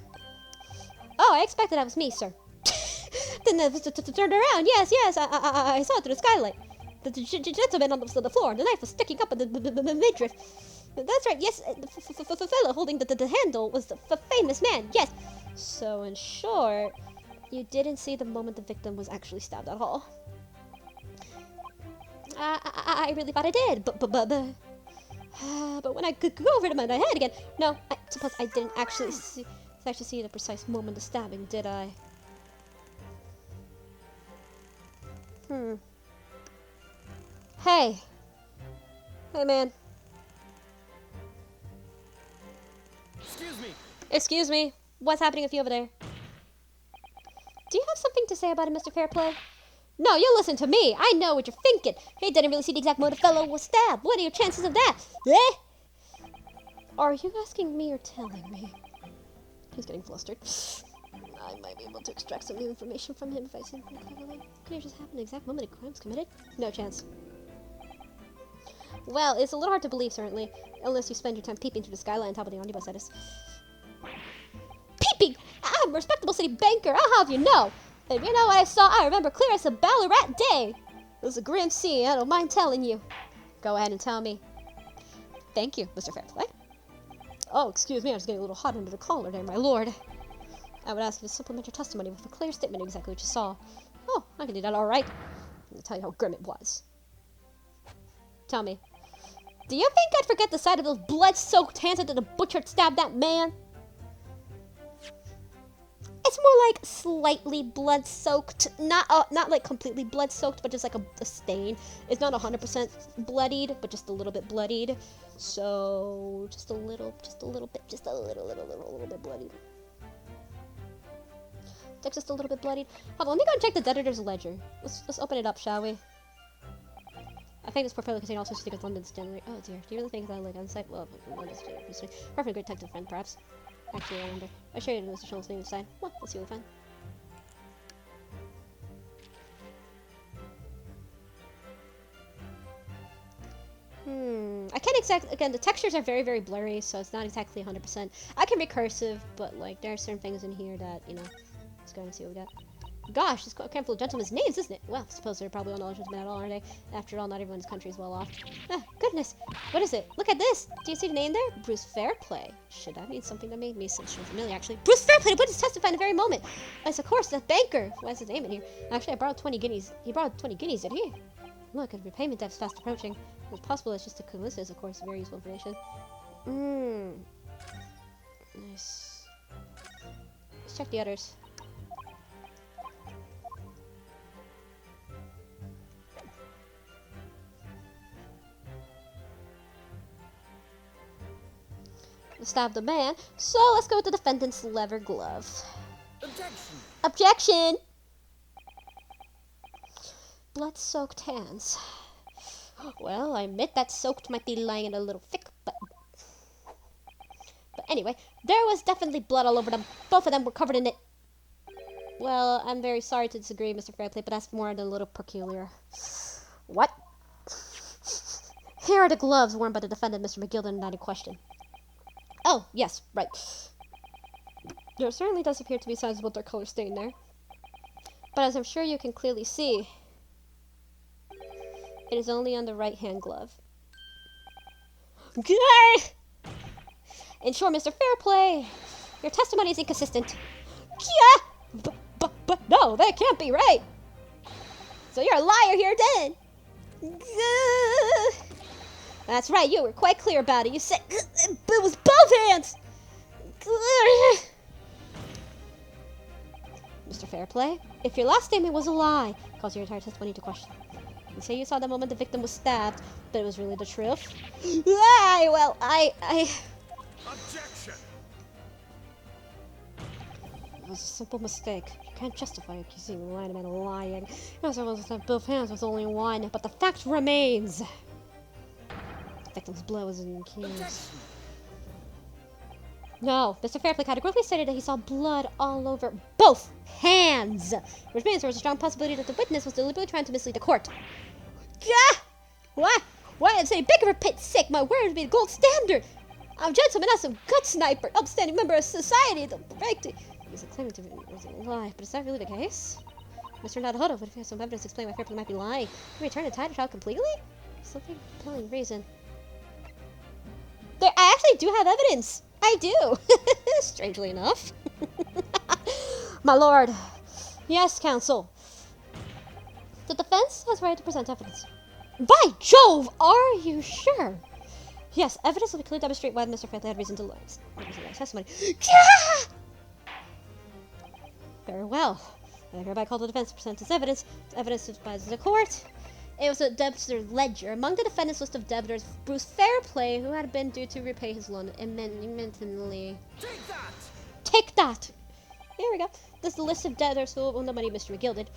Oh, I expected that was me, sir. Then I turned around. Yes, I saw it through the skylight. The gentleman on the floor. The knife was sticking up in the midriff. That's right, yes, the fellow holding the handle was the famous man, yes. So, in short, you didn't see the moment the victim was actually stabbed at all. I really thought I did, but when I go over it in my head again, no, I suppose I didn't actually see the precise moment of stabbing, did I? Hey, man. Excuse me. Excuse me. What's happening with you over there? Do you have something to say about it, Mr. Fairplay? No, you listen to me. I know what you're thinking. He didn't really see the exact moment the fellow was stabbed. What are your chances of that? Eh? Are you asking me or telling me? He's getting flustered. I might be able to extract some new information from him if I see him cleverly. Could it just happen the exact moment a crime's committed? No chance. Well, it's a little hard to believe, certainly. Unless you spend your time peeping through the skyline on top of the omnibus status. Peeping! I'm a respectable city banker, I'll have you know! And you know what I saw? I remember clear as a Ballarat day! It was a grim scene, I don't mind telling you. Go ahead and tell me. Thank you, Mr. Fairplay. Oh, excuse me, I was getting a little hot under the collar there, my lord. I would ask you to supplement your testimony with a clear statement of exactly what you saw. Oh, I can do that all right. Let me tell you how grim it was. Tell me, do you think I'd forget the sight of those blood-soaked hands after the butcher stabbed that man? It's more like slightly blood-soaked, not like completely blood-soaked, but just like a stain. It's not 100% bloodied, but just a little bit bloodied. So just a little bit bloodied. Just a little bit bloodied. Hold on, let me go and check the debtor's ledger. Let's open it up, shall we? I think this portfolio contains all sorts of secrets London's generate. Oh dear, do you really think that like on site? Well, London's generate history. Perfect great detective friend, perhaps. Actually, I wonder. I show you Mr. Scholl's name inside. Well, let's see what we find. I can't exactly, again, the textures are very, very blurry, so it's not exactly 100%. I can be cursive, but like, there are certain things in here that, you know, let's go and see what we got. Gosh, this camp full of gentlemen's names, isn't it? Well, I suppose they're probably all knowledgeable at all, aren't they? After all, not everyone's country is well off. Ah, goodness. What is it? Look at this. Do you see the name there? Bruce Fairplay. Should that mean something to me? Me seems so familiar, actually. Bruce Fairplay, what is testifying the very moment? Yes, of course, the banker. Why is his name in here? Actually, I borrowed 20 guineas. He borrowed 20 guineas, did he? Look, his repayment debt's fast approaching. It's possible it's just a coincidence, of course. Very useful information. Nice. Let's check the others. Stab the man, so let's go with the defendant's leather glove. Objection! Objection! Blood-soaked hands. Well, I admit that soaked might be lying in a little thick, but anyway, there was definitely blood all over them. Both of them were covered in it. Well, I'm very sorry to disagree, Mr. Fairplay, but that's more than a little peculiar. What? Here are the gloves worn by the defendant, Mr. McGilden, in that in question. Oh, yes, right. There certainly does appear to be signs of what their color stain there. But as I'm sure you can clearly see, it is only on the right-hand glove. In short, Mr. Fairplay, your testimony is inconsistent. But no, that can't be right. So you're a liar here then. That's right, you were quite clear about it. You said it was both hands. Mr. Fairplay, if your last statement was a lie, calls your entire testimony to question. You say you saw the moment the victim was stabbed, but it was really the truth. Well, I... Objection! It was a simple mistake. You can't justify accusing a lying man of lying. As I was at both hands with only one, but the fact remains. The victim's blood was in the keys. No, Mr. Fairplay categorically stated that he saw blood all over both hands, which means there was a strong possibility that the witness was deliberately trying to mislead the court. What? Why, I'm saying bigger for pit's sake, my word would be the gold standard. I'm a gentleman, not some gut sniper, upstanding member of society. The right to... He's claiming to was a lie, but is that really the case? Mr. Nadahodo, what if you have some evidence to explain why Fairplay might be lying? Can we return the title trial completely? Something compelling reason. I actually do have evidence. I do. Strangely enough. My lord. Yes, counsel. The defense has right to present evidence. By Jove, are you sure? Yes, evidence will clearly demonstrate why Mr. Fairplay had reason to lie. Testimony. Very well. I hereby call the defense to present its evidence. Evidence by the court. It was a debitor's ledger. Among the defendants list of debtors, Bruce Fairplay, who had been due to repay his loan imminently. Take that! Take that! Here we go. This is the list of debtors who owe the money, Mr. McGilded.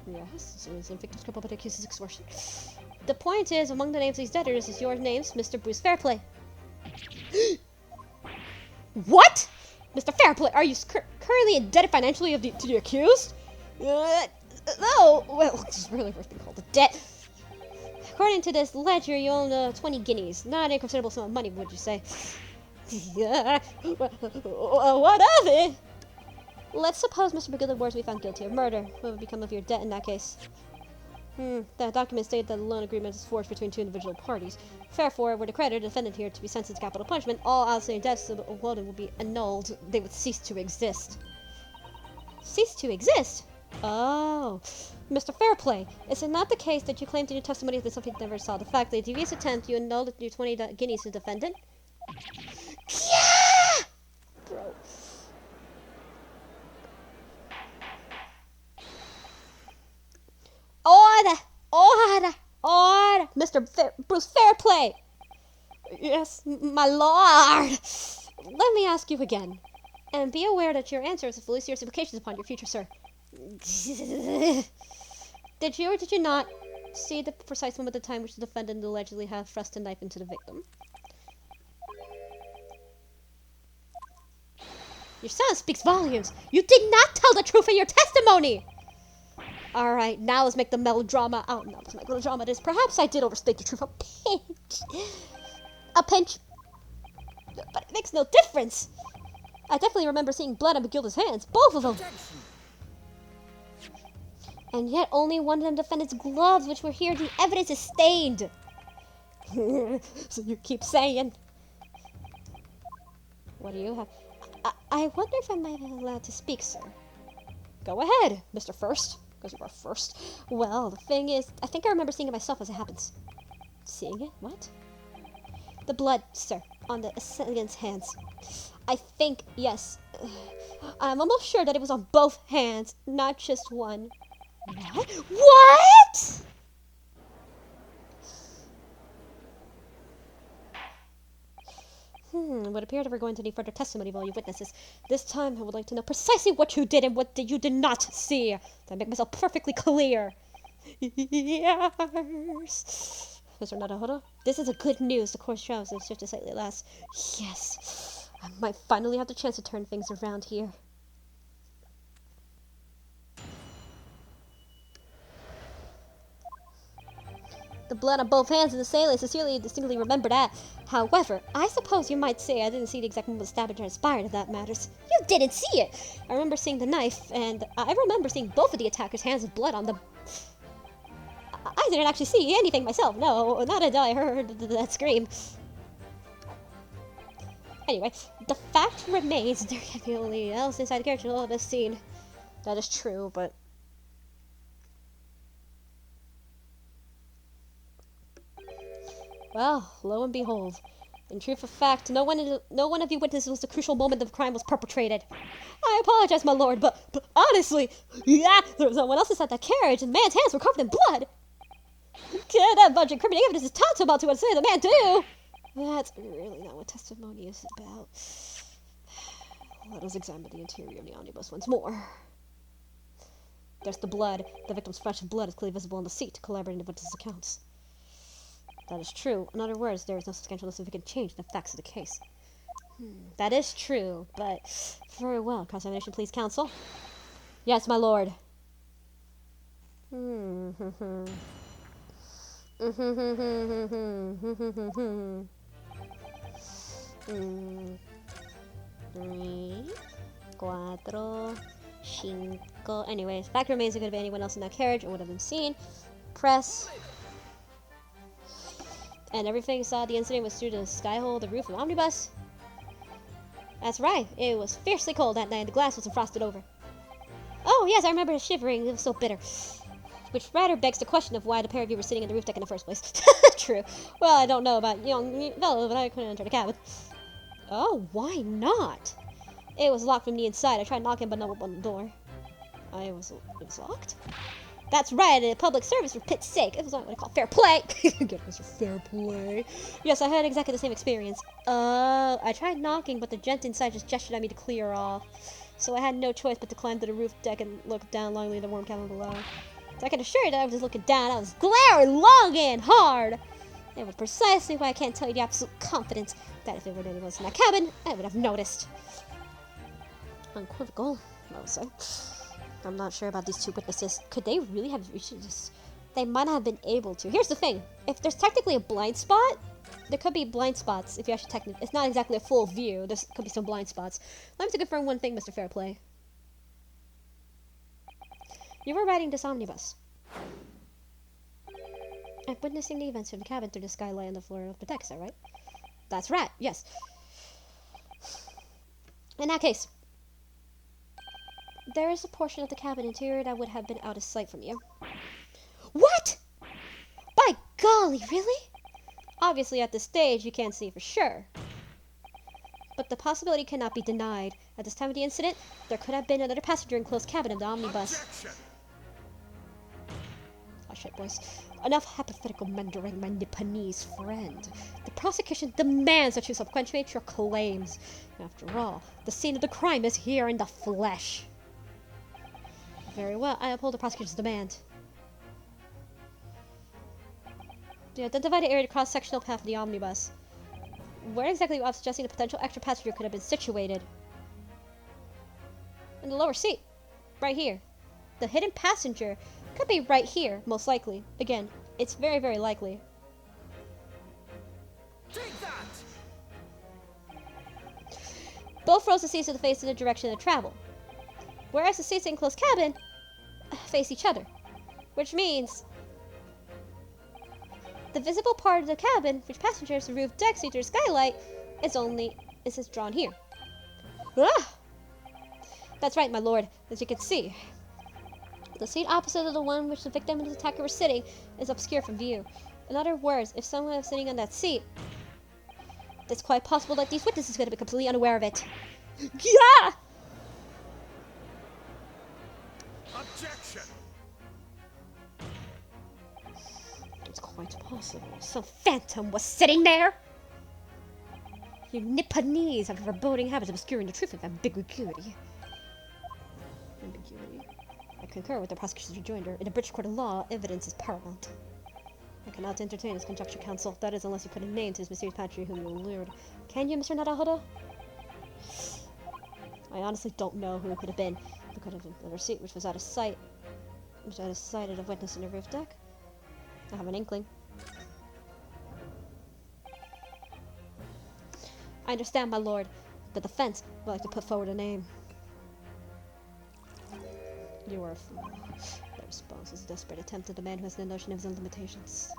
Yes, so it's a victim's couple, but accuses extortion. The point is, among the names of these debtors is your names, Mr. Bruce Fairplay. What? Mr. Fairplay, are you currently indebted financially to the accused? No. Well, this is really worth being called a debt. According to this ledger, you own 20 guineas. Not a considerable sum of money, would you say? What of it? Let's suppose Mr. McGilded were to be found guilty of murder. What would become of your debt in that case? The document stated that the loan agreement is forged between two individual parties. Therefore, were the creditor defendant here to be sentenced to capital punishment, all outstanding debts of Walden would be annulled. They would cease to exist. Cease to exist? Oh. Mr. Fairplay, is it not the case that you claimed in your testimony that something never saw the fact that a devious attempt you annulled your 20 guineas to the defendant? Yeah! Bro. Order! Mr. Bruce Fairplay! Yes, my lord! Let me ask you again. And be aware that your answer has fully serious implications upon your future, sir. Did you or did you not see the precise moment of time which the defendant allegedly had thrust a knife into the victim? Your silence speaks volumes. You did not tell the truth in your testimony! Alright, now let's make the melodrama out. Now let's make the melodrama this. Perhaps I did overstate the truth a pinch. A pinch. But it makes no difference. I definitely remember seeing blood on McGilda's hands. Both of them. Objection! And yet only one of them defendant's gloves, which were here, the evidence is stained. So you keep saying. What do you have? I wonder if I might be allowed to speak, sir. Go ahead, Mr. First. Because you are first. Well, the thing is, I think I remember seeing it myself as it happens. Seeing it? What? The blood, sir, on the assailant's hands. I think, yes. I'm almost sure that it was on both hands, not just one. What? What? It would appear that we're going to need further testimony of all you witnesses. This time, I would like to know precisely what you did and what you did not see. To make myself perfectly clear. Yes. Mr. Naruhodo, this is a good news. The course shows it's just slightly less. Yes. I might finally have the chance to turn things around here. The blood on both hands of the assailant, sincerely distinctly remember that. However, I suppose you might say I didn't see the exact moment the stabbing transpired, if that matters. You didn't see it! I remember seeing the knife, and I remember seeing both of the attackers' hands with blood on them. I didn't actually see anything myself, no, not until I heard that scream. Anyway, the fact remains there can't be only else inside the carriage in all of this scene. That is true, but... Well, lo and behold, in truth of fact, no one of you witnesses was the crucial moment the crime was perpetrated. I apologize, my lord, but honestly, yeah, there was no one else inside that carriage, and the man's hands were covered in blood. Can that bunch of incriminating evidence is tantamount to what say the man do? That's really not what testimony is about. Let us examine the interior of the omnibus once more. There's the blood. The victim's fresh blood is clearly visible on the seat, corroborating the witness' accounts. That is true. In other words, there is no substantial significant change in the facts of the case. That is true, but... Very well. Cross-examination, please, counsel. Yes, my lord. Three, cuatro, cinco. Anyways, fact remains it could have been anyone else in that carriage or would have been seen. Press. And everything saw the incident was through the sky hole, the roof of the omnibus. That's right. It was fiercely cold that night and the glass wasn't frosted over. Oh, yes, I remember shivering. It was so bitter. Which rather begs the question of why the pair of you were sitting in the roof deck in the first place. True. Well, I don't know about young fellow, but I couldn't enter the cabin. Oh, why not? It was locked from the inside. I tried knocking, but no one opened the door. It was locked? That's right, a public service for Pitt's sake. It was not what I call fair play. Get it, Mr. Fair Play. Yes, I had exactly the same experience. I tried knocking, but the gent inside just gestured at me to clear off. So I had no choice but to climb to the roof deck and look down longingly at the warm cabin below. So I can assure you that I was just looking down. I was glaring long and hard. It was precisely why I can't tell you the absolute confidence that if there were anyone else in that cabin, I would have noticed. Unequivocal, I would say. I'm not sure about these two witnesses. Could they really have reached this? They might have been able to. Here's the thing. If there's technically a blind spot, there could be blind spots if you actually technically... It's not exactly a full view. There could be some blind spots. Let me to confirm one thing, Mr. Fairplay. You were riding this omnibus. I'm witnessing the events in the cabin through the skylight on the floor of the deck, is that right? That's right, yes. In that case, there is a portion of the cabin interior that would have been out of sight from you. What? By golly, really? Obviously, at this stage, you can't see for sure. But the possibility cannot be denied. At this time of the incident, there could have been another passenger in closed cabin of the omnibus. Objection! Oh shit, boys. Enough hypothetical mentoring my Nipponese friend. The prosecution demands that you substantiate your claims. After all, the scene of the crime is here in the flesh. Very well, I uphold the prosecution's demand. The identified area of the cross-sectional path of the omnibus. Where exactly are you suggesting the potential extra passenger could have been situated? In the lower seat. Right here. The hidden passenger could be right here, most likely. Again, it's very, very likely. Take that! Both rows of seats are to face in the direction of travel. Whereas the seats in closed cabin face each other. Which means the visible part of the cabin, which passengers the roof deck see through the skylight, is drawn here. Ah! That's right, my lord. As you can see, the seat opposite of the one which the victim and the attacker were sitting is obscured from view. In other words, if someone was sitting on that seat, it's quite possible that these witnesses could have been completely unaware of it. Yeah! Objection! It's quite possible. Some phantom was sitting there! You Nipponese have a foreboding habit of obscuring the truth of ambiguity. I concur with the prosecution's rejoinder. In a British court of law, evidence is paramount. I cannot entertain this conjecture, counsel. That is, unless you put a name to this mysterious patron whom you lured. Can you, Mr. Naruhodo? I honestly don't know who it could have been. It could have been another seat, which was out of sight. Which out of sight of the witness in the roof deck. I have an inkling. I understand, my lord. The defense would like to put forward a name. You are a fool. The response is a desperate attempt at a man who has no notion of his own limitations.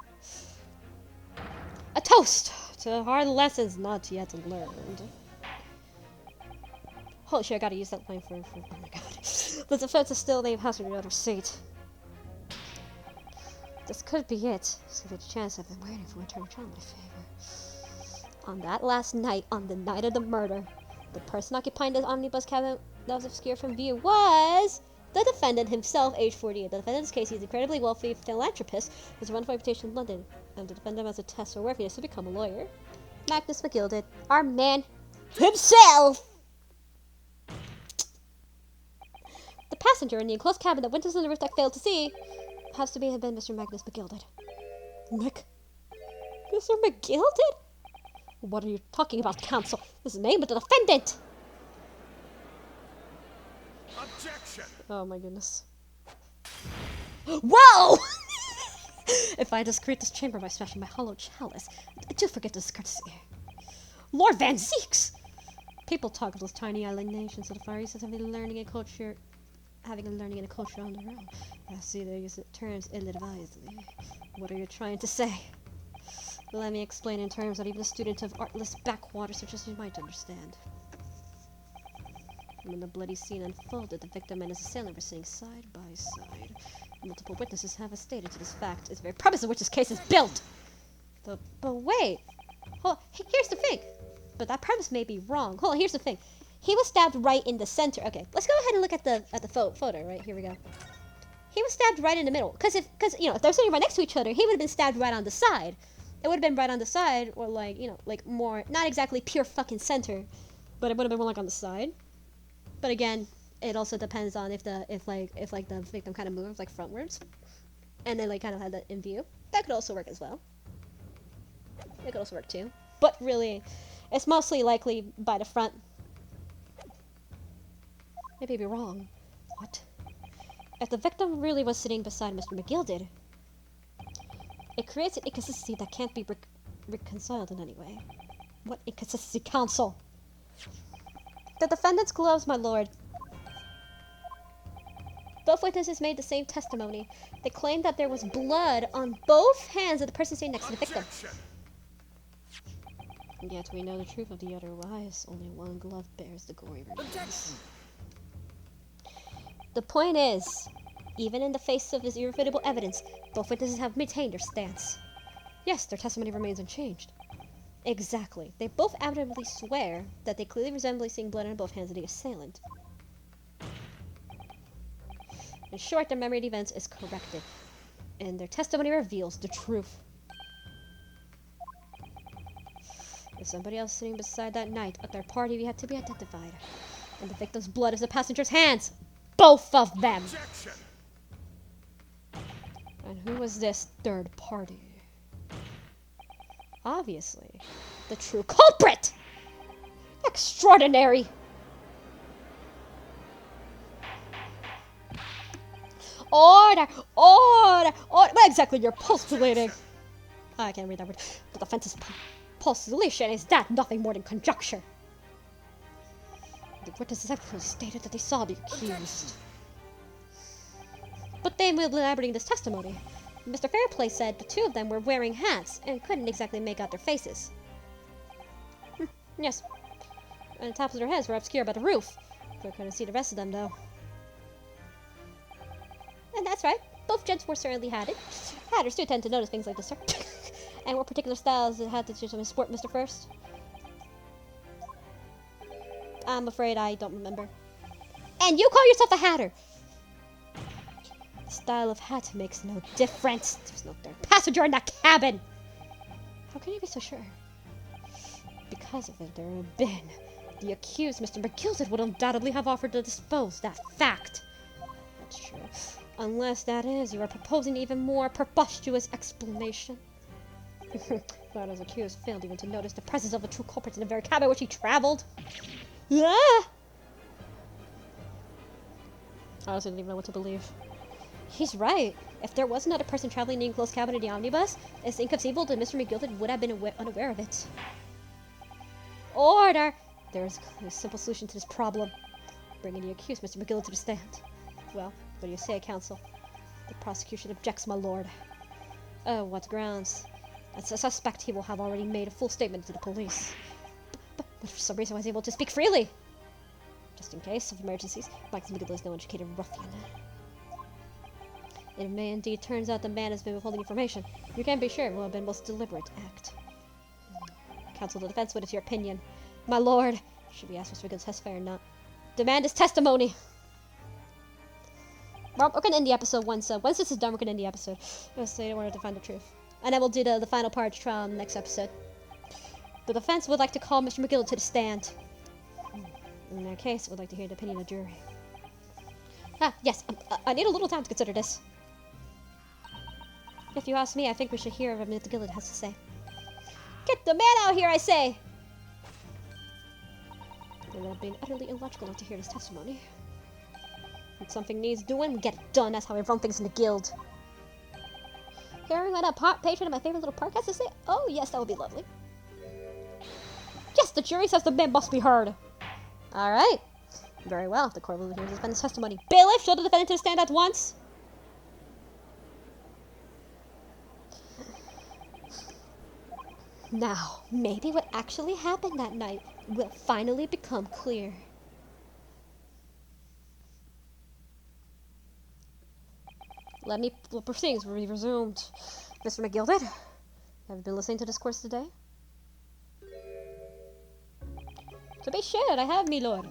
A toast to hard lessons not yet learned. Holy shit, I gotta use that line for oh my god. The defense is still named passenger in the other seat. This could be it. So the chance I've been waiting for to return my favor. On that last night, on the night of the murder, the person occupying the omnibus cabin that was obscured from view was the defendant himself, age 48. The defendant's case, he's an incredibly wealthy philanthropist with a wonderful reputation in London, and the defendant has a test for worthiness to become a lawyer. Magnus McGilded, our man himself! The passenger in the enclosed cabin that witnesses on the roof deck failed to see has to have been Mr. Magnus McGilded. Mr. McGilded? What are you talking about, counsel? This is the name of the defendant! Objection! Oh my goodness. Whoa! If I discreet this chamber by smashing my hollow chalice, do forget this courtesy. Lord Van Zeeks! People talk of those tiny island nations of the Far East as having a learning and culture on their own. I see they use the terms ill-advisedly. What are you trying to say? Let me explain in terms that even a student of artless backwater such as you might understand. When the bloody scene unfolded, the victim and his assailant were sitting side by side. Multiple witnesses have stated to this fact. It's the very premise on which this case is built. But wait. Hold on. Here's the thing. But that premise may be wrong. Hold on, here's the thing. He was stabbed right in the center. Okay, let's go ahead and look at the photo, right? Here we go. He was stabbed right in the middle. Because if they're sitting right next to each other, he would have been stabbed right on the side. It would have been right on the side, or like, like more, not exactly pure fucking center, but it would have been more like on the side. But again, it also depends on if the victim kind of moves like frontwards, and then like kind of had that in view. That could also work as well. It could also work too. But really, it's mostly likely by the front. Maybe I'd be wrong. What? If the victim really was sitting beside Mr. McGilded, it creates an inconsistency that can't be reconciled in any way. What inconsistency, counsel? The defendant's gloves, my lord. Both witnesses made the same testimony. They claimed that there was blood on both hands of the person sitting next to the victim. Yet we know the truth of the other lies. Only one glove bears the gory remains. The point is, even in the face of this irrefutable evidence, both witnesses have maintained their stance. Yes, their testimony remains unchanged. Exactly. They both adamantly swear that they clearly resemble seeing blood on both hands of the assailant. In short, their memory of events is corrected, and their testimony reveals the truth. If somebody else sitting beside that night at their party had to be identified, and the victim's blood is the passenger's hands, both of them. Objection! And who was this third party? Obviously, the true culprit! Extraordinary! Order! Order! Order! What exactly you're postulating? Oh, I can't read that word. The defense's postulation is that nothing more than conjecture. The witnesses have clearly stated that they saw the accused. But they will elaborating this testimony. Mr. Fairplay said the two of them were wearing hats and couldn't exactly make out their faces. Yes. And the tops of their heads were obscured by the roof. I couldn't see the rest of them, though. And that's right. Both gents were certainly hatted. Hatters do tend to notice things like this, sir. And what particular styles had to choose in sport, Mr. First? I'm afraid I don't remember. And you call yourself a hatter! The style of hat makes no difference. There's no third passenger in that cabin! How can you be so sure? Because of it, there had been. The accused, Mr. McGilded, would undoubtedly have offered to dispose that fact. That's true. Unless, that is, you are proposing an even more preposterous explanation. But as accused failed even to notice the presence of a true culprit in the very cabin which he traveled. Ah! I honestly don't even know what to believe. He's right. If there was another person traveling in the enclosed cabin of the omnibus, it's inconceivable that Mr. McGilded would have been unaware of it. Order! There is a simple solution to this problem. Bringing the accused, Mr. McGilded, to the stand. Well, what do you say, counsel? The prosecution objects, my lord. Oh, what grounds? As a suspect, he will have already made a full statement to the police. But for some reason I was able to speak freely. Just in case of emergencies, Mike McGilded is no educated ruffian. It may indeed turns out the man has been withholding information. You can be sure it will have been a most deliberate act. Counsel of the defense, what is your opinion? My lord, should we ask Mr. McGild's testify or not? Demand his testimony! Well, we're gonna end the episode once this is done, we're gonna end the episode. Because they don't want to find the truth. And then we'll do the final part of the trial in the next episode. The defense would like to call Mr. McGilded to the stand. In that case, would like to hear the opinion of the jury. Ah, yes, I need a little time to consider this. If you ask me, I think we should hear what Mr. McGilded has to say. Get the man out here, I say! It would have been utterly illogical not to hear this testimony. When something needs doing, get it done. That's how we run things in the guild. Hearing what a patron of my favorite little park has to say? Oh, yes, that would be lovely. Yes, the jury says the man must be heard. Alright. Very well. The court will hear the defendant's testimony. Bailiff, show the defendant to the stand at once. Now, maybe what actually happened that night will finally become clear. Proceedings will be resumed. Mr. McGilded, have you been listening to this course today? To be sure, I have, me lord.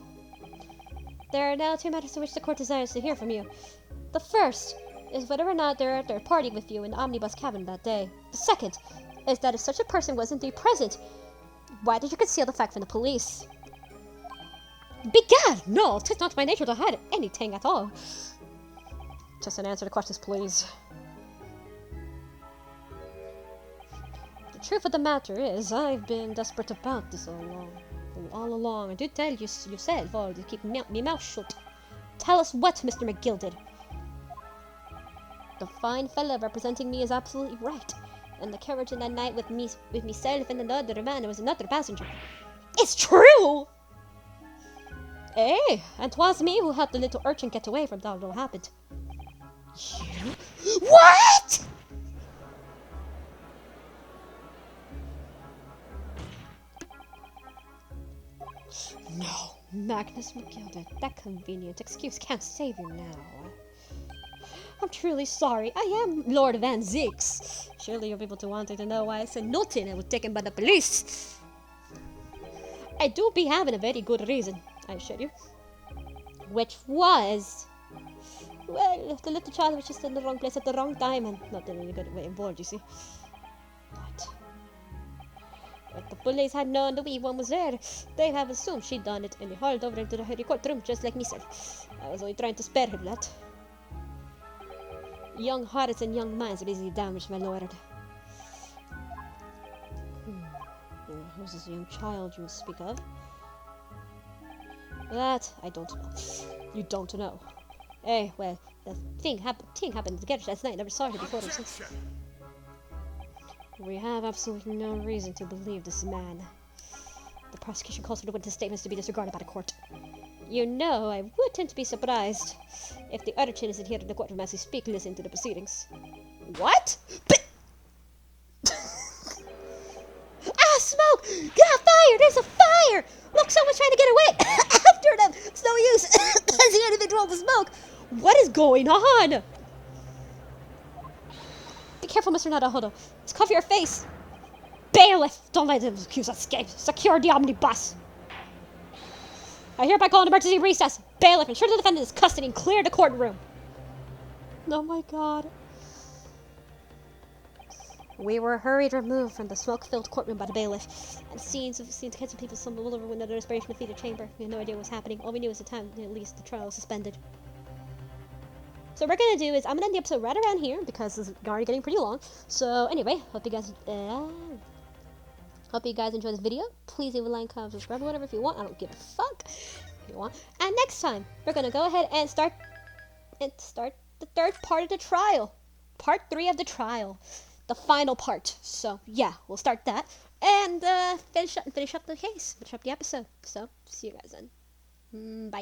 There are now two matters to which the court desires to hear from you. The first, is whether or not they're at their party with you in the omnibus cabin that day. The second is that if such a person was indeed present, why did you conceal the fact from the police? Begad, no, 'tis not my nature to hide anything at all. Just an answer to questions, please. The truth of the matter is, I've been desperate about this all along. I did tell you yourself all to keep me mouth shut. Tell us what Mr. McGill did. The fine fella representing me is absolutely right. In the carriage in that night with myself and another man, there was another passenger. It's true! Eh, and 'twas me who helped the little urchin get away from that what happened. You? What?! No, Magnus McGill, that convenient excuse can't save you now. I'm truly sorry. I am Lord Van Zix. Surely you'll be able to wanting to know why I said nothing and was taken by the police. I do be having a very good reason, I assure you. Which was... well, the little child was just in the wrong place at the wrong time and not in a good way involved, you see. But if the police had known the wee one was there, they'd have assumed she'd done it and they hauled over into the courtroom just like myself. I was only trying to spare her that. Young hearts and young minds are easily damaged, my lord. Who's this young child you speak of? That I don't know. You don't know. Eh, well, the thing happened in the garage last night. I never saw her before. We have absolutely no reason to believe this man. The prosecution calls for the witness statements to be disregarded by the court. You know, I wouldn't be surprised if the other chin isn't here in the courtroom as we speak, listening to the proceedings. What? Smoke! Got fire! There's a fire! Look, someone's trying to get away! After them! It's no use! As the individual of the smoke! What is going on? Be careful, Mr. Nadahodo. Just cover your face! Bailiff! Don't let him accuse escape! Secure the omnibus! I hereby call an emergency recess! Bailiff, ensure the defendant is custody and clear the courtroom! Oh my god. We were hurried removed from the smoke-filled courtroom by the bailiff, and scenes of people stumbled over when the respiration of the chamber. We had no idea what was happening. All we knew was the time, at least, the trial was suspended. So what we're gonna do is, I'm gonna end the episode right around here, because it's already getting pretty long. So anyway, hope you guys enjoy this video. Please leave a like, comment, subscribe, whatever if you want. I don't give a fuck if you want. And next time, we're gonna go ahead and start the third part of the trial. Part 3 of the trial. The final part. So yeah, we'll start that and finish up the case, finish up the episode. So see you guys then. Bye.